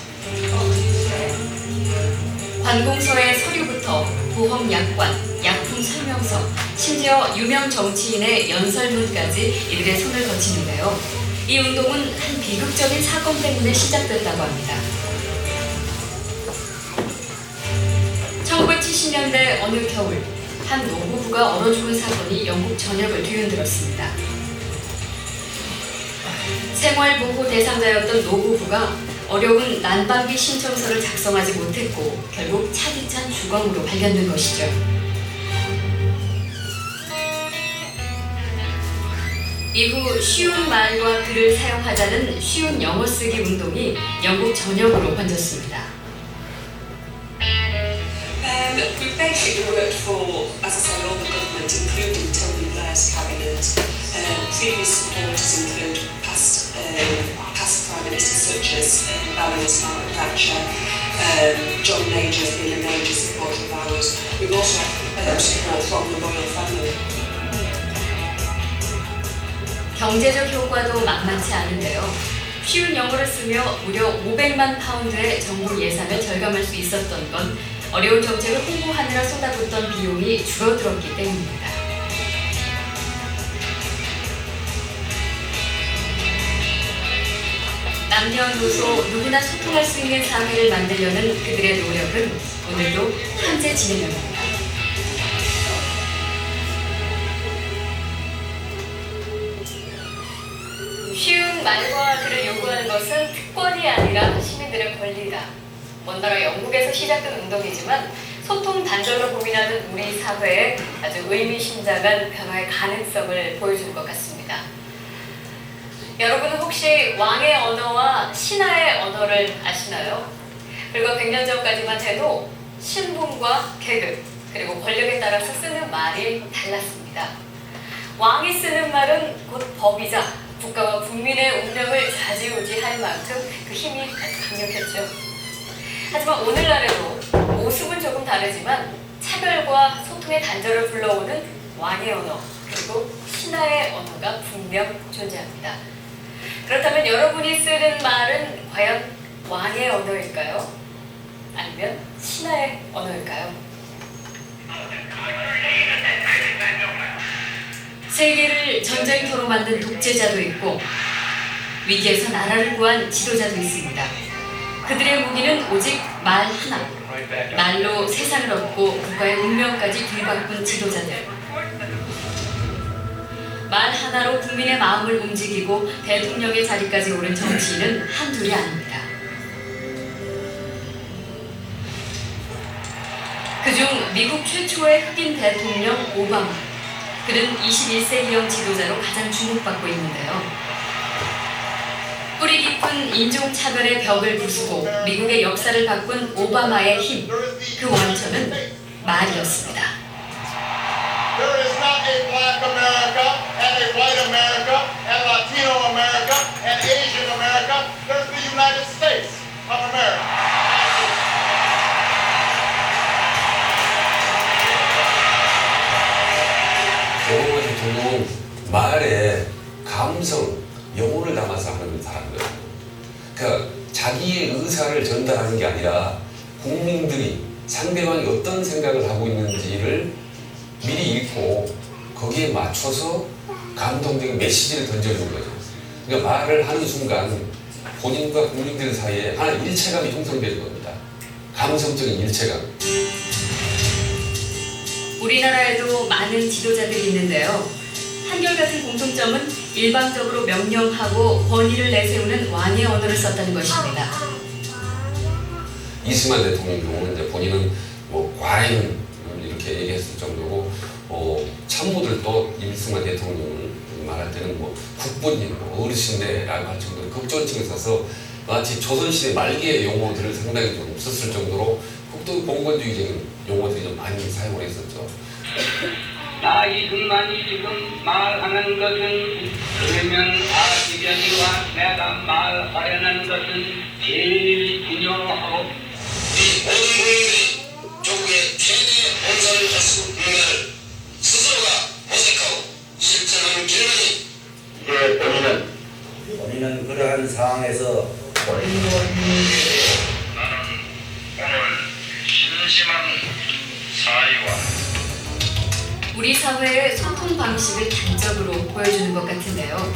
관공서의 서류부터 보험 약관, 약품 설명서, 심지어 유명 정치인의 연설문까지 이들의 손을 거치는데요. 이 운동은 한 비극적인 사건 때문에 시작됐다고 합니다. 1970년대 어느 겨울, 한 노부부가 얼어 죽은 사건이 영국 전역을 뒤흔들었습니다. 생활보호 대상자였던 노부부가 어려운 난방비 신청서를 작성하지 못했고 결국 차디찬 주검으로 발견된 것이죠. 이후 쉬운 말과 글을 사용하자는 쉬운 영어 쓰기 운동이 영국 전역으로 번졌습니다. We basically worked for, as I say, all the government, including Tony Blair's cabinet. Previous supporters include past Prime Ministers such as Baroness Margaret Thatcher, John Major has been a major supporter of ours. We've also had support from the royal family. 경제적 효과도 만만치 않은데요. 쉬운 영어를 쓰며 무려 500만 파운드의 정부 예산을 절감할 수 있었던 건 어려운 정책을 홍보하느라 쏟아붓던 비용이 줄어들었기 때문입니다. 남녀노소 누구나 소통할 수 있는 사회를 만들려는 그들의 노력은 오늘도 현재 진행형입니다. 쉬운 말과 글을 요구하는 것은 특권이 아니라 시민들의 권리다. 먼나라 영국에서 시작된 운동이지만 소통 단절로 고민하는 우리 사회에 아주 의미심장한 변화의 가능성을 보여준 것 같습니다. 여러분은 혹시 왕의 언어와 신하의 언어를 아시나요? 불과 100년 전까지만 해도 신분과 계급 그리고 권력에 따라서 쓰는 말이 달랐습니다. 왕이 쓰는 말은 곧 법이자 국가와 국민의 운명을 좌지우지할 만큼 그 힘이 아주 강력했죠. 하지만 오늘날에도 모습은 조금 다르지만 차별과 소통의 단절을 불러오는 왕의 언어 그리고 신하의 언어가 분명 존재합니다. 그렇다면 여러분이 쓰는 말은 과연 왕의 언어일까요? 아니면 신하의 언어일까요? 세계를 전쟁터로 만든 독재자도 있고 위기에서 나라를 구한 지도자도 있습니다. 그들의 무기는 오직 말 하나. 말로 세상을 얻고 국가의 운명까지 뒤바꾼 지도자들. 말 하나로 국민의 마음을 움직이고 대통령의 자리까지 오른 정치인은 한둘이 아닙니다. 그중 미국 최초의 흑인 대통령 오바마. 그는 21세기형 지도자로 가장 주목받고 있는데요. 뿌리 깊은 인종차별의 벽을 부수고 미국의 역사를 바꾼 오바마의 힘, 그 원천은 말이었습니다. There is not a black America and a white America and Latino America and Asian America. There's the United States of America. 오바마 대통령은 말에 감성, 영혼을 담아서 하는 사람이거든요. 그러니까 자기의 의사를 전달하는 게 아니라 국민들이 상대방이 어떤 생각을 하고 있는지를 미리 읽고 거기에 맞춰서 감동적인 메시지를 던져주는 거죠. 그러니까 말을 하는 순간 본인과 국민들 사이에 하나의 일체감이 형성되는 겁니다. 감성적인 일체감. 우리나라에도 많은 지도자들이 있는데요. 한결같은 공통점은 일방적으로 명령하고 권위를 내세우는 왕의 언어를 썼다는 것입니다. 이승만 대통령 경우는 이제 본인은 뭐 과잉 이렇게 얘기했을 정도고, 참모들도 이승만 대통령을 말할 때는 뭐 국부님, 어르신네라고 할 정도로 극존칭을 써서 마치 조선시대 말기의 용어들을 상당히 좀 썼을 정도로 극도 봉건주의적인 용어들이 좀 많이 사용을 했었죠. 나 이승만이 지금 말하는 것은 그러면 아시려니와 내가 말하려는 것은 제일 중요하고 이 모든 국민들이 조국의 최대 봉사를 할 수 있는 것을 스스로가 모색하고 실천하는 길만이 이제 본인은 그러한 상황에서 나는 오늘 심심한 사의와 우리 사회의 소통 방식을 단적으로 보여주는 것 같은데요.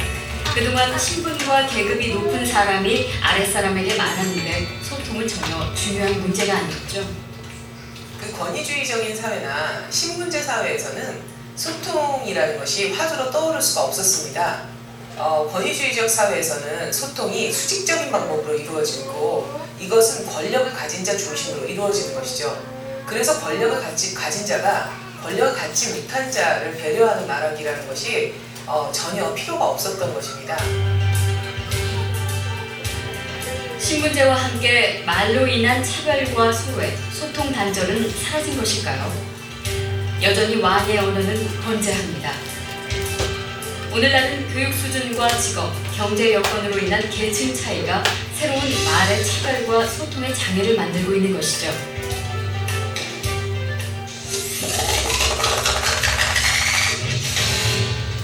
그동안 신분과 계급이 높은 사람이 아랫사람에게 말하는데 소통은 전혀 중요한 문제가 아니었죠. 그 권위주의적인 사회나 신분제 사회에서는 소통이라는 것이 화두로 떠오를 수가 없었습니다. 권위주의적 사회에서는 소통이 수직적인 방법으로 이루어지고 이것은 권력을 가진 자 중심으로 이루어지는 것이죠. 그래서 권력을 가진 자가 권력을 갖지 못한 자를 배려하는 말하기라는 것이 전혀 필요가 없었던 것입니다. 신분제와 함께 말로 인한 차별과 소외, 소통 단절은 사라진 것일까요? 여전히 왕의 언어는 건재합니다. 오늘날은 교육 수준과 직업, 경제 여건으로 인한 계층 차이가 새로운 말의 차별과 소통의 장애를 만들고 있는 것이죠.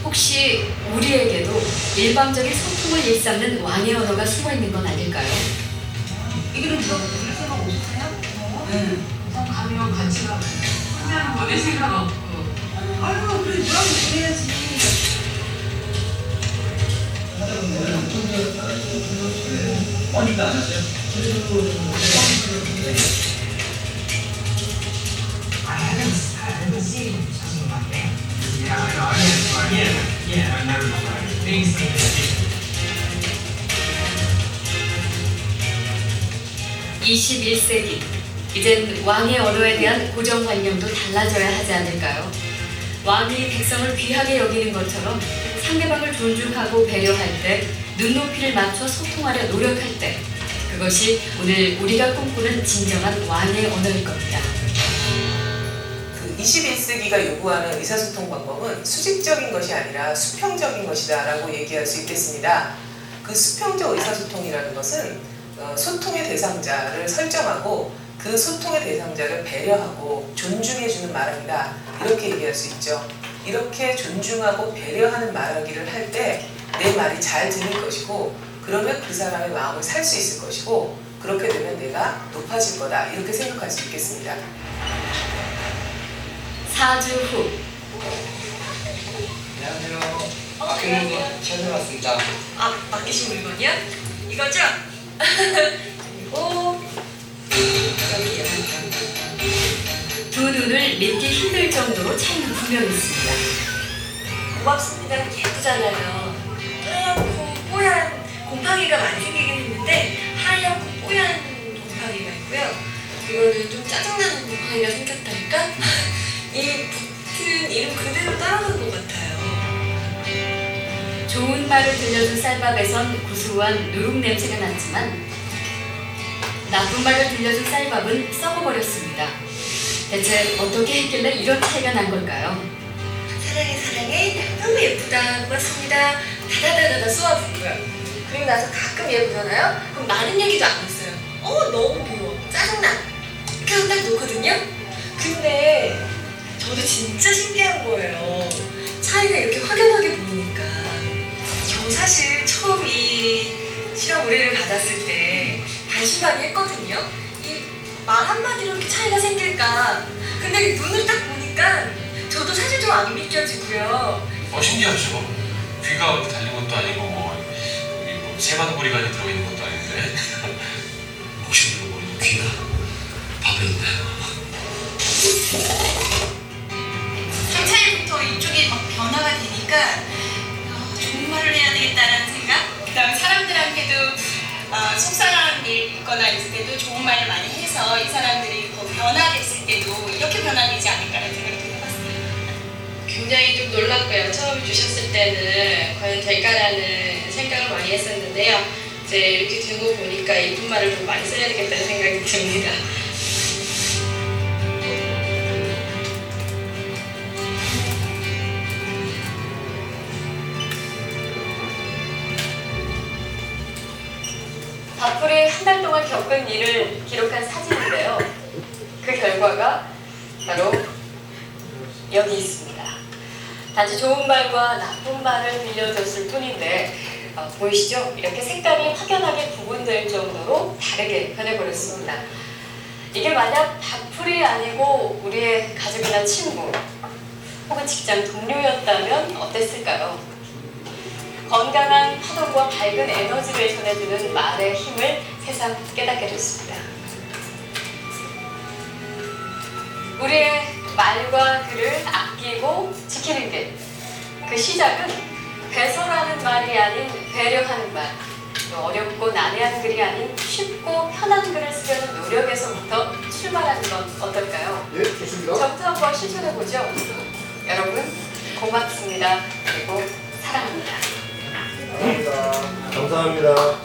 혹시 우리에게도 일방적인 소통을 일삼는 왕의 언어가 숨어 있는 건 아닐까요? 이거는 저 우리 생각 없으세요? 네. 가면 같이 가고 혼자는 뭐 내 생각 없고. 아유 그래 너랑 그래야지. 어니까 안 하세요? 알겠지. Yeah, I never tried. Things need to be. 21세기, 이젠 왕의 언어에 대한 고정관념도 달라져야 하지 않을까요? 왕이 백성을 귀하게 여기는 것처럼 상대방을 존중하고 배려할 때, 눈높이를 맞춰 소통하려 노력할 때, 그것이 오늘 우리가 꿈꾸는 진정한 왕의 언어일 겁니다. 21세기가 요구하는 의사소통 방법은 수직적인 것이 아니라 수평적인 것이다 라고 얘기할 수 있겠습니다. 그 수평적 의사소통이라는 것은 소통의 대상자를 설정하고 그 소통의 대상자를 배려하고 존중해주는 말하기다 이렇게 얘기할 수 있죠. 이렇게 존중하고 배려하는 말하기를 할 때 내 말이 잘 들릴 것이고 그러면 그 사람의 마음을 살 수 있을 것이고 그렇게 되면 내가 높아질 거다 이렇게 생각할 수 있겠습니다. 4주 후. 안녕하세요. 맡긴 물건 찾아왔습니다. 아, 맡기신 물건이요? 이거죠? 그리고 여기요. 두 눈을 믿기 힘들 정도로 차이는 분명히 있습니다. 고맙습니다. 예쁘잖아요. 하얗고 뽀얀 곰팡이가 많이 생기긴 했는데 하얗고 뽀얀 곰팡이가 있고요. 이거는 좀 짜증나는 곰팡이가 생겼다니까? 이 붙은 이름 그대로 따라간 것 같아요. 좋은 말을 들려준 쌀밥에선 구수한 누룩 냄새가 났지만 나쁜 말을 들려준 쌀밥은 썩어버렸습니다. 대체 어떻게 했길래 이런 차이가 난 걸까요? 사랑해 사랑해 너무 예쁘다 고맙습니다 다다다다다 쏘아부고요. 그리고 나서 가끔 얘 보잖아요. 그럼 많은 얘기도 안 했어요. 너무 미워 짜증나 이렇게 하고 딱 놓거든요. 근데 저도 진짜 신기한 거예요. 차이가 이렇게 확연하게 보이니까. 저 사실 처음 이 실험 의뢰를 받았을 때 반신반의했거든요. 이 말 한마디로 이렇게 차이가 생길까. 근데 눈을 딱 보니까 저도 사실 좀 안 믿겨지고요. 신기하죠. 귀가 이렇게 달린 것도 아니고 세마구리가 들어있는 것도 아닌데 혹시 모르고 귀가 밥에 있나요? 겪거나 있을 때도 좋은 말 많이 해서 이 사람들이 더 변화됐을 때도 이렇게 변화되지 않을까라는 생각이 좀 해봤어요. 굉장히 좀 놀랐고요. 처음 주셨을 때는 과연 될까라는 생각을 많이 했었는데요. 이제 이렇게 되고 보니까 예쁜 말을 좀 많이 써야 되겠다는 생각이 듭니다. 밥풀이 한 달 동안 겪은 일을 기록한 사진인데요. 그 결과가 바로 여기 있습니다. 단지 좋은 말과 나쁜 말을 들려줬을 뿐인데 보이시죠? 이렇게 색깔이 확연하게 구분될 정도로 다르게 변해버렸습니다. 이게 만약 밥풀이 아니고 우리의 가족이나 친구 혹은 직장 동료였다면 어땠을까요? 건강한 파동과 밝은 에너지를 전해주는 말의 힘을 새삼 깨닫게 됐습니다. 우리의 말과 글을 아끼고 지키는 길, 그 시작은 배설하는 말이 아닌 배려하는 말, 또 어렵고 난해한 글이 아닌 쉽고 편한 글을 쓰려는 노력에서부터 출발하는 건 어떨까요? 예, 좋습니다. 저부터 한번 실천해보죠. 여러분 고맙습니다. 그리고 사랑합니다. 감사합니다.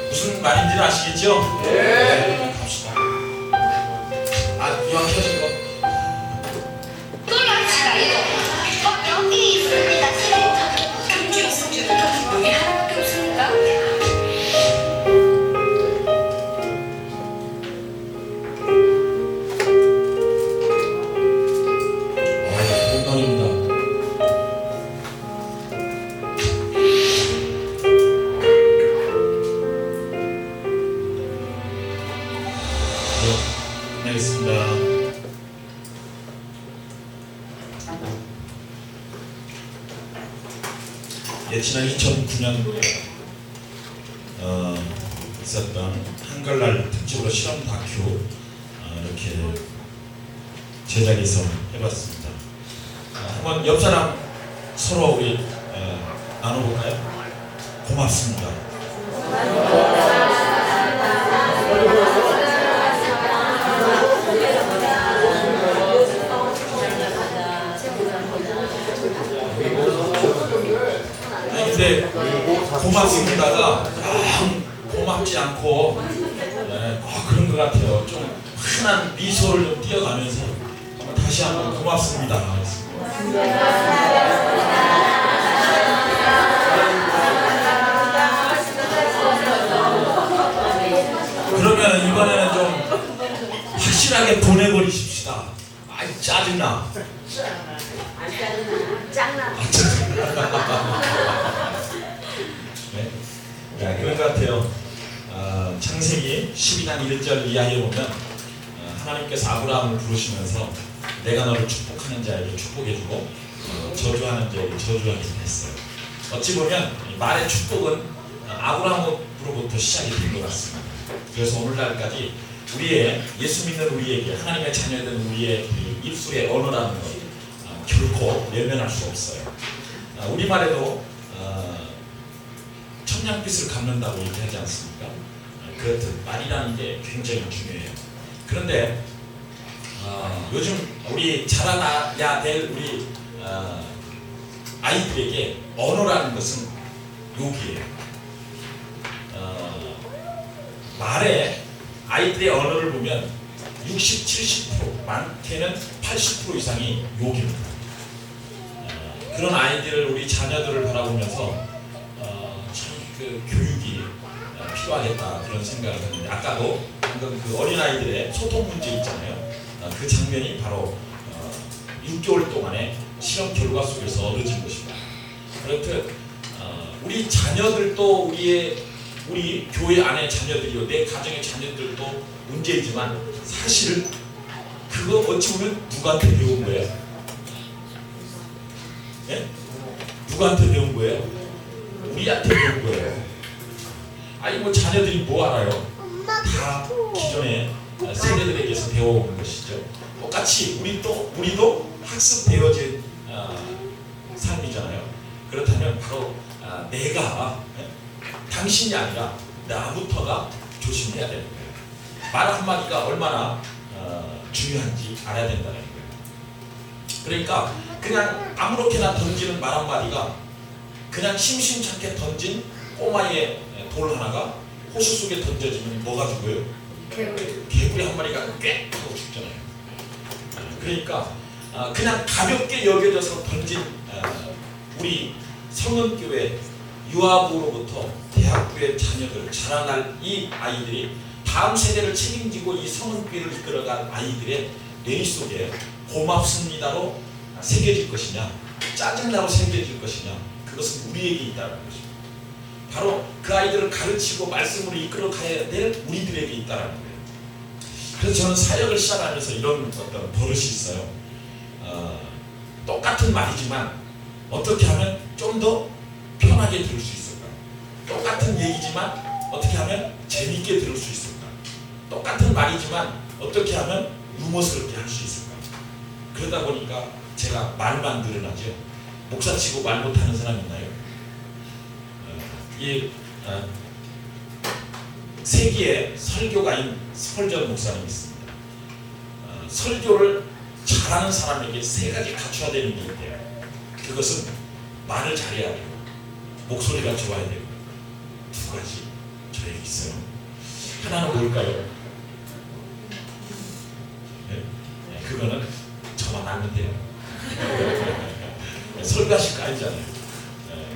무슨 말인지는 아시겠죠? 네. 갑시다. 이왕 켜진 거. 여기 있습니다. 여기 하나밖에 없습니까? 공돈입니다. 끝내겠습니다. 지난 2009년 있었던 한글날 특집으로 실험 다큐 이렇게 제작해서 해봤습니다. 한번 옆 사람 서로 우리 나눠볼까요? 고맙습니다. 근데 고맙습니다가 고맙지 않고 그런 것 같아요. 좀 흔한 미소를 좀 띄어가면서 다시 한번 고맙습니다. 그러면 이번에는 좀 확실하게 보내버리십시다. 아이 짜증나. 짱나. 네, 그런 것 같아요. 창세기 12장 1절 이하에 보면 하나님께서 아브라함을 부르시면서 내가 너를 축복하는 자에게 축복해주고 저주하는 자에게 저주하게 했어요. 어찌 보면 말의 축복은 아브라함으로부터 시작이 된 것 같습니다. 그래서 오늘날까지 우리의 예수 믿는 우리에게 하나님의 자녀된 우리의 입술의 언어라는 것 결코 외면할 수 없어요. 우리말에도 청량빛을 갚는다고 얘기하지 않습니까? 그렇듯 말이라는 게 굉장히 중요해요. 그런데 요즘 우리 자라나야 될 우리 아이들에게 언어라는 것은 욕이에요. 말에 아이들의 언어를 보면 60, 70%, 많게는 80% 이상이 욕입니다. 그런 아이들을 우리 자녀들을 바라보면서 참 그 교육이 필요하겠다 그런 생각을 했는데 아까도 방금 그 어린아이들의 소통 문제 있잖아요. 그 장면이 바로 6개월 동안의 실험 결과 속에서 얻어진 것입니다. 그렇듯 우리 자녀들도 우리 교회 안의 자녀들이요 내 가정의 자녀들도 문제이지만 사실 그거 어찌 보면 누구한테 배운 거예요? 예? 누구한테 배운 거예요? 우리한테 배운 거예요. 아니 뭐 자녀들이 뭐 알아요? 다 기존의 세대들에게서 배워온 것이죠. 똑같이 우리도 학습되어진 삶이잖아요. 그렇다면 바로 내가 당신이 아니라 나부터가 조심해야 되는 거예요. 말 한마디가 얼마나 중요한지 알아야 된다는 거예요. 그러니까 그냥 아무렇게나 던지는 말 한마디가 그냥 심심찮게 던진 꼬마의 돌 하나가 호수 속에 던져지면 뭐가 죽어요? 개구리 한 마리가 꽥 하고 죽잖아요. 그러니까 그냥 가볍게 여겨져서 던진 우리 성은교회 유아부로부터 대학교의 자녀들 자라날 이 아이들이 다음 세대를 책임지고 이 성은교회를 이끌어갈 아이들의 뇌리 속에 고맙습니다로 새겨질 것이냐 짜증나로 새겨질 것이냐 그것은 우리에게 있다는 것입니다. 바로 그 아이들을 가르치고 말씀으로 이끌어가야 될 우리들에게 있다는 거예요. 그래서 저는 사역을 시작하면서 이런 어떤 버릇이 있어요. 똑같은 말이지만 어떻게 하면 좀 더 편하게 들을 수 있을까? 똑같은 얘기지만 어떻게 하면 재밌게 들을 수 있을까? 똑같은 말이지만 어떻게 하면 유머스럽게 할 수 있을까? 그러다 보니까 제가 말만 늘어나죠. 목사치고 말 못하는 사람 있나요? 세기의 설교가인 설전 목사님이 있습니다. 설교를 잘하는 사람에게 세 가지 갖춰야 되는 게 있대요. 그것은 말을 잘해야 되고 목소리가 좋아야 되고 두 가지 저에게 있어요. 하나는 뭘까요? 그거는 저만 알면 돼요. 설교하실 거 아니잖아요.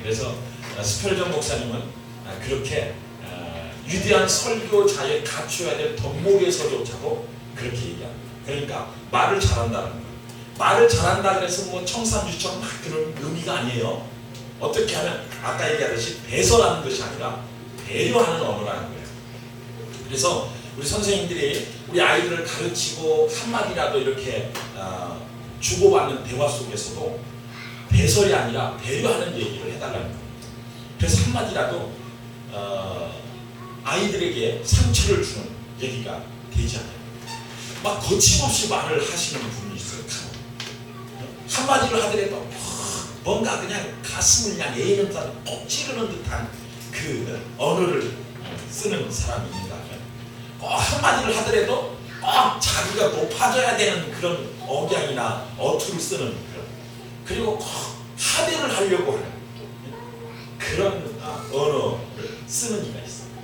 그래서 스펄전 목사님은 그렇게 위대한 설교자의 갖춰야 될 덕목에서조차도 그렇게 얘기합니다. 그러니까 말을 잘한다는 거예요. 말을 잘한다 그래서 뭐 청산유처럼 막 그런 의미가 아니에요. 어떻게 하면 아까 얘기하듯이 배설하는 것이 아니라 배려하는 언어라는 거예요. 그래서 우리 선생님들이 우리 아이들을 가르치고 한마디라도 이렇게 주고받는 대화 속에서도 배설이 아니라 배려하는 얘기를 해달라는 거예요. 그래서 한마디라도 아이들에게 상처를 주는 얘기가 되지 않아요. 막 거침없이 말을 하시는 분이 있어요. 한마디를 하더라도 뭔가 그냥 가슴을 그냥 에이는 듯한 꼭 찌르는 듯한 그 언어를 쓰는 사람이 있는가 하면 꼭 한마디를 하더라도 꼭 자기가 높아져야 되는 그런 억양이나 어투를 쓰는 그런 그리고 꼭 하대를 하려고 하는 그런 언어를 쓰는 이가 있습니다.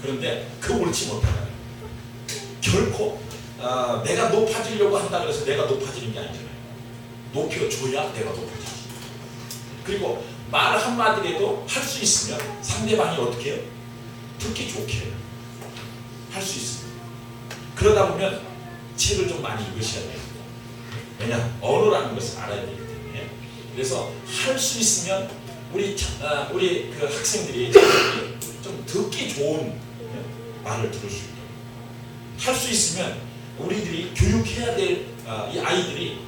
그런데 그 옳지 못하다. 결코 내가 높아지려고 한다 그래서 내가 높아지는 게 아니잖아요. 높여줘야 내가 높아지지. 그리고 말 한마디라도 할 수 있으면 상대방이 어떻게 해요? 듣기 좋게 해요. 할 수 있습니다. 그러다 보면 책을 좀 많이 읽으셔야 돼요. 왜냐? 언어라는 것을 알아야 되기 때문에. 그래서 할 수 있으면 우리 그 학생들이 좀 듣기 좋은 말을 들을 수 있도록 할 수 있으면 우리들이 교육해야 될 이 아이들이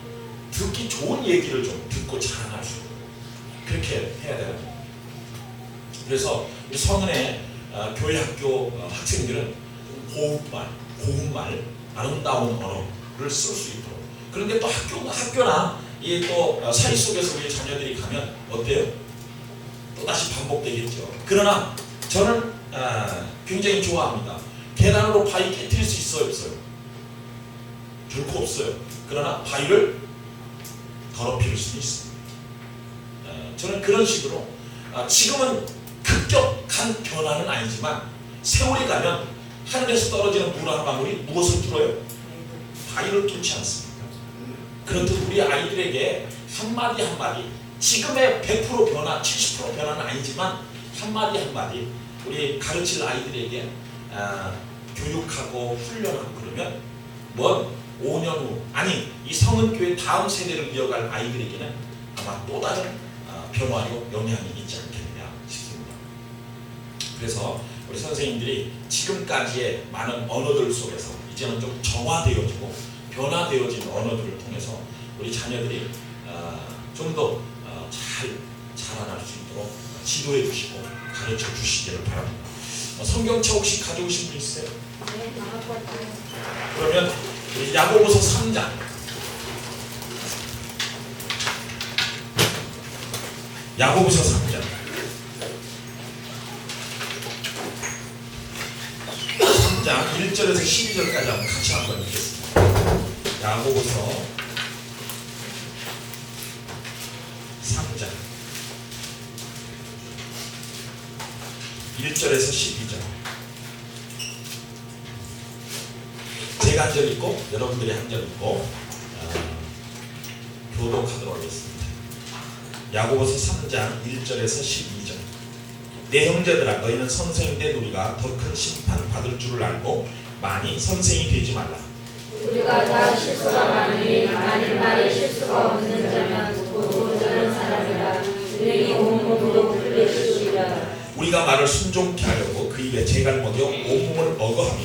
듣기 좋은 얘기를 좀 듣고 자라날 수 있도록 그렇게 해야 되는 거예요. 그래서 우리 성은의 교회 학교 학생들은 고운말, 아름다운 언어를 쓸 수 있도록. 그런데 또 학교나 이 또 사회 속에서 우리 자녀들이 가면 어때요? 또 다시 반복되겠죠. 그러나 저는 굉장히 좋아합니다. 계단으로 바위 깨뜨릴 수 있어요, 없어요? 결코 없어요. 그러나 바위를 더럽힐 수도 있습니다. 저는 그런 식으로 지금은 급격한 변화는 아니지만 세월이 가면 하늘에서 떨어지는 물 한 방울이 무엇을 뚫어요? 바위를 뚫지 않습니까? 그렇듯 우리 아이들에게 한마디 한마디 지금의 100% 변화, 70% 변화는 아니지만 한마디 한마디 우리 가르칠 아이들에게 교육하고 훈련하고 그러면 뭐 5년 후 아니 이 성은교회 다음 세대를 이어갈 아이들에게는 아마 또 다른 변화요 영향이 있지 않겠느냐 싶습니다. 그래서 우리 선생님들이 지금까지의 많은 언어들 속에서 이제는 좀 정화되어지고 변화되어진 언어들을 통해서 우리 자녀들이 좀 더 잘 자라날 수 있도록 지도해 주시고 가르쳐 주시기를 바랍니다. 성경책 혹시 가져오신 분 있어요? 네, 나가고 왔어요. 그러면 우리 야고보서 3장 야고보서 3장 1절에서 12절까지 한번 같이 한번 읽겠습니다. 야고보서 3장 1절에서 12절 제가 한 절 읽고 여러분들이 한 절 읽고 교독하도록 하겠습니다. 야고보서 3장 1절에서 12절 내 형제들아 너희는 선생이 된 우리가 더 큰 심판 받을 줄을 알고 많이 선생이 되지 말라. 우리가 다 실수가 많으니 만일 나의 실수가 없는 자면 곧 온전한 사람이라 우리 온 몸도 풀려주시리라. 우리가 말을 순종케 하려고 그 입에 재갈 먹여 온몸을 억어하며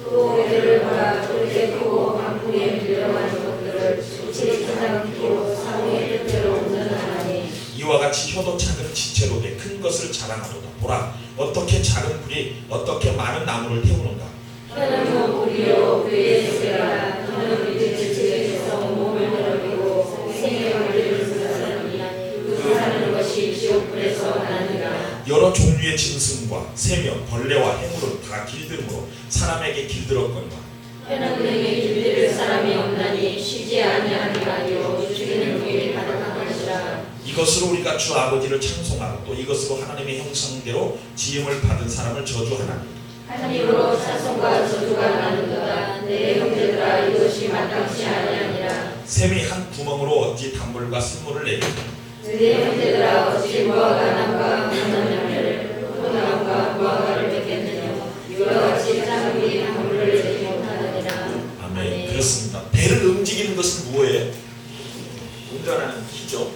또 우리를 보라 그렇게 크고 강풍에 밀려가는 것들을 지체 찾아듣고 사후의 뜻대로 온전하나니 이와 같이 혀도 작은 지체로 돼 큰 것을 자랑하도다. 보라 어떻게 작은 불이 어떻게 많은 나무를 태우는가. 혀는 몸이요 그의 세계라. 혀는 우리 지체에서 몸을 더럽히고 생의 관리를 수사하니 그 사는 것이 지옥불에서 나느니라. 여러 종류의 짐승과 새며 벌레와 해물은 다 길들므로 사람에게 길들었거니와 혀는 능히 길들일 사람이 없나니 쉬지 아니하니라요 죽이는 일이 가득한 것이라. 이것으로 우리가 주 아버지를 창송하고 또 이것으로 하나님의 형상대로 지음을 받은 사람을 저주하나니 한 입으로 찬송과 저주가 나는도다. 내 형제들아 이것이 마땅치 아니하니라. 샘이 한 구멍으로 어찌 단물과 쓴물을 내리니 내 형제들아 어찌 무화과 나무가 무난 열매를 포도나무가 무화과를 맺겠느냐. 이와 같이 쌍이 단물을 내지 못하느니라. 아멘. 그렇습니다. 배를 움직이는 것은 무엇이에요? 운전하는 기죠.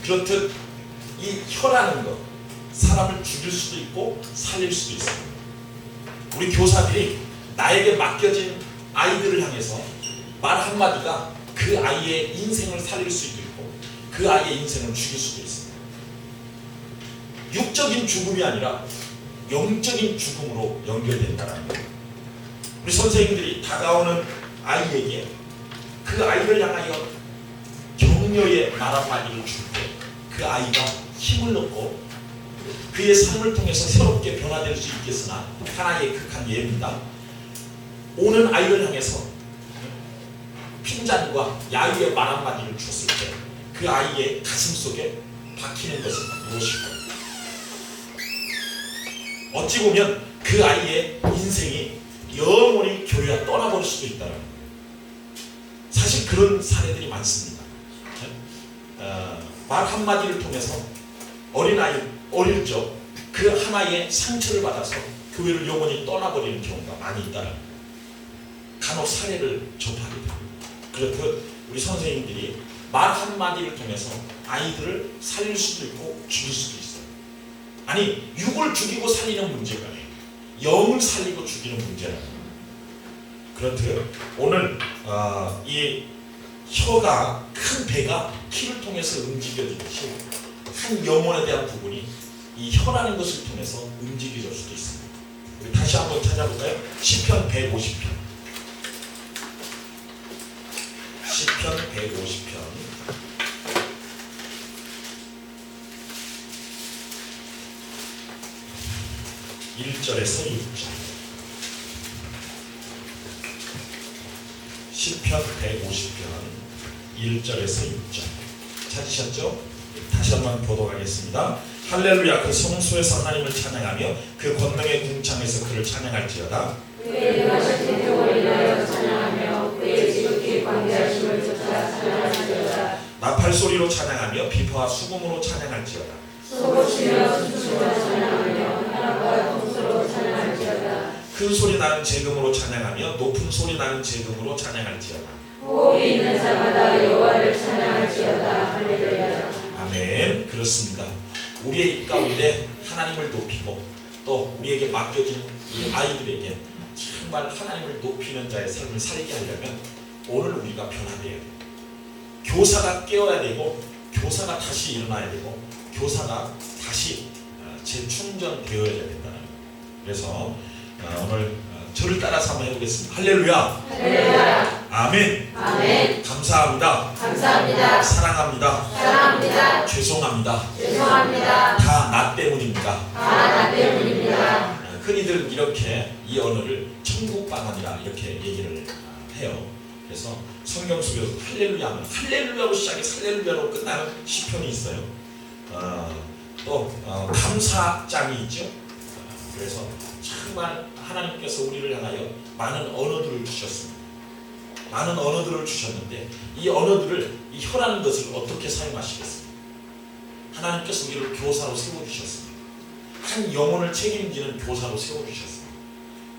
그렇듯 이 혀라는 것 사람을 죽일 수도 있고 살릴 수도 있습니다. 우리 교사들이 나에게 맡겨진 아이들을 향해서 말 한마디가 그 아이의 인생을 살릴 수도 있고 그 아이의 인생을 죽일 수도 있습니다. 육적인 죽음이 아니라 영적인 죽음으로 연결된다는 거예요. 우리 선생님들이 다가오는 아이에게 그 아이를 향하여 격려의 말 한마디를 줄 때 그 아이가 힘을 얻고 그의 삶을 통해서 새롭게 변화될 수 있겠으나 하나의 극한 예입니다. 오는 아이를 향해서 핀잔과 야유의 말 한마디를 줬을 때 그 아이의 가슴 속에 박히는 것은 무엇일까요? 어찌 보면 그 아이의 인생이 영원히 교회와 떠나버릴 수도 있다는 거예요. 사실 그런 사례들이 많습니다. 말 한마디를 통해서 어린아이 어릴 적 그 하나의 상처를 받아서 교회를 영원히 떠나버리는 경우가 많이 있다는 거예요. 간혹 사례를 접하게 됩니다. 그렇듯 우리 선생님들이 말 한마디를 통해서 아이들을 살릴 수도 있고 죽일 수도 있어요. 아니 육을 죽이고 살리는 문제가 아니에요. 영을 살리고 죽이는 문제라는 거예요. 그렇듯 오늘 이 혀가 큰 배가 키를 통해서 움직여지듯이 한 영혼에 대한 부분이 이 혀라는 것을 통해서 움직여질 수도 있습니다. 우리 다시 한번 찾아볼까요? 시편 150편. 시편 150편. 1절에서 6절. 시편 150편 1절에서 6절. 찾으셨죠? 다시 한번 교독하겠습니다. 할렐루야. 그 성소에서 하나님을 찬양하며 그 권능의 궁창에서 그를 찬양할지어다. 그의 행하신 행동을 인하여 찬양하며 그의 지극히 광대하심을 쫓아 찬양할지어다. 나팔소리로 찬양하며 비파와 수금으로 찬양할지어다. 소고치며 춤추며 찬양하며 큰 소리 나는 재금으로 찬양하며 높은 소리 나는 재금으로 찬양할지어다. 호흡이 있는 자마다 여호와를 찬양할지어다. 할렐루야. 아멘. 그렇습니다. 우리의 입 가운데 하나님을 높이고 또 우리에게 맡겨진 이 아이들에게 정말 하나님을 높이는 자의 삶을 살게 하려면 오늘 우리가 변화되어야 돼요. 교사가 깨어야 되고 교사가 다시 일어나야 되고 교사가 다시 재충전되어야 된다는 거예요. 그래서 오늘 저를 따라서 한번 해보겠습니다. 할렐루야. 할렐루야. 아멘. 아멘. 감사합니다. 감사합니다. 사랑합니다. 사랑합니다. 죄송합니다. 죄송합니다. 다 나 때문입니다. 다 나 때문입니다. 흔히들 이렇게 이 언어를 천국 방언이라 이렇게 얘기를 해요. 그래서 성경 속에서 할렐루야 하면 할렐루야로 시작해서 할렐루야로 끝나는 시편이 있어요. 또 감사장이 있죠. 그래서 정말 하나님께서 우리를 향하여 많은 언어들을 주셨습니다. 많은 언어들을 주셨는데 이 언어들을 이 혀라는 것을 어떻게 사용하시겠습니까? 하나님께서 우리를 교사로 세워주셨습니다. 한 영혼을 책임지는 교사로 세워주셨습니다.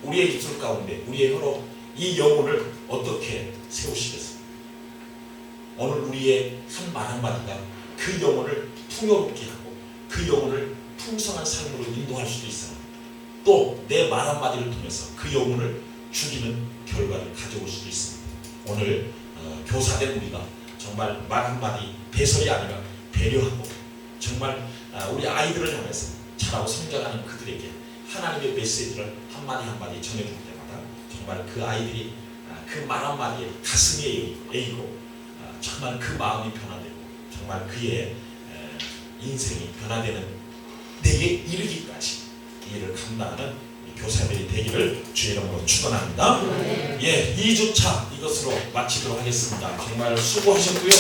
우리의 입술 가운데 우리의 혀로 이 영혼을 어떻게 세우시겠습니까? 오늘 우리의 한 말 한마디가 그 영혼을 풍요롭게 하고 그 영혼을 풍성한 삶으로 인도할 수도 있어요. 또 내 말 한마디를 통해서 그 영혼을 죽이는 결과를 가져올 수도 있습니다. 오늘 교사된 우리가 정말 말 한마디 배설이 아니라 배려하고 정말 우리 아이들을 향해서 자라고 성장하는 그들에게 하나님의 메시지를 한마디 한마디 전해줄 때마다 정말 그 아이들이 그 말 한마디에 가슴이 에이고 정말 그 마음이 변화되고 정말 그의 인생이 변화되는 내게 이르기까지 이 일을 감당하는 교사들이 되기를 주의 이름으로 축원합니다. 예, 2주차 이것으로 마치도록 하겠습니다. 정말 수고하셨고요.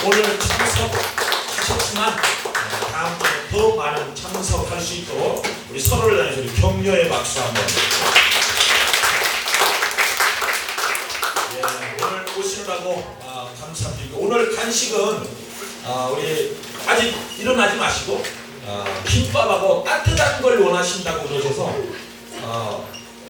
오늘 참석하셨지만 다음 주에 더 많은 참석할 수 있도록 우리 서로를 향해서 우리 격려의 박수 한번. 예, 오늘 오시느라고 감사드리고 오늘 간식은 우리 아직 일어나지 마시고 김밥하고 따뜻한 걸 원하신다고 그러셔서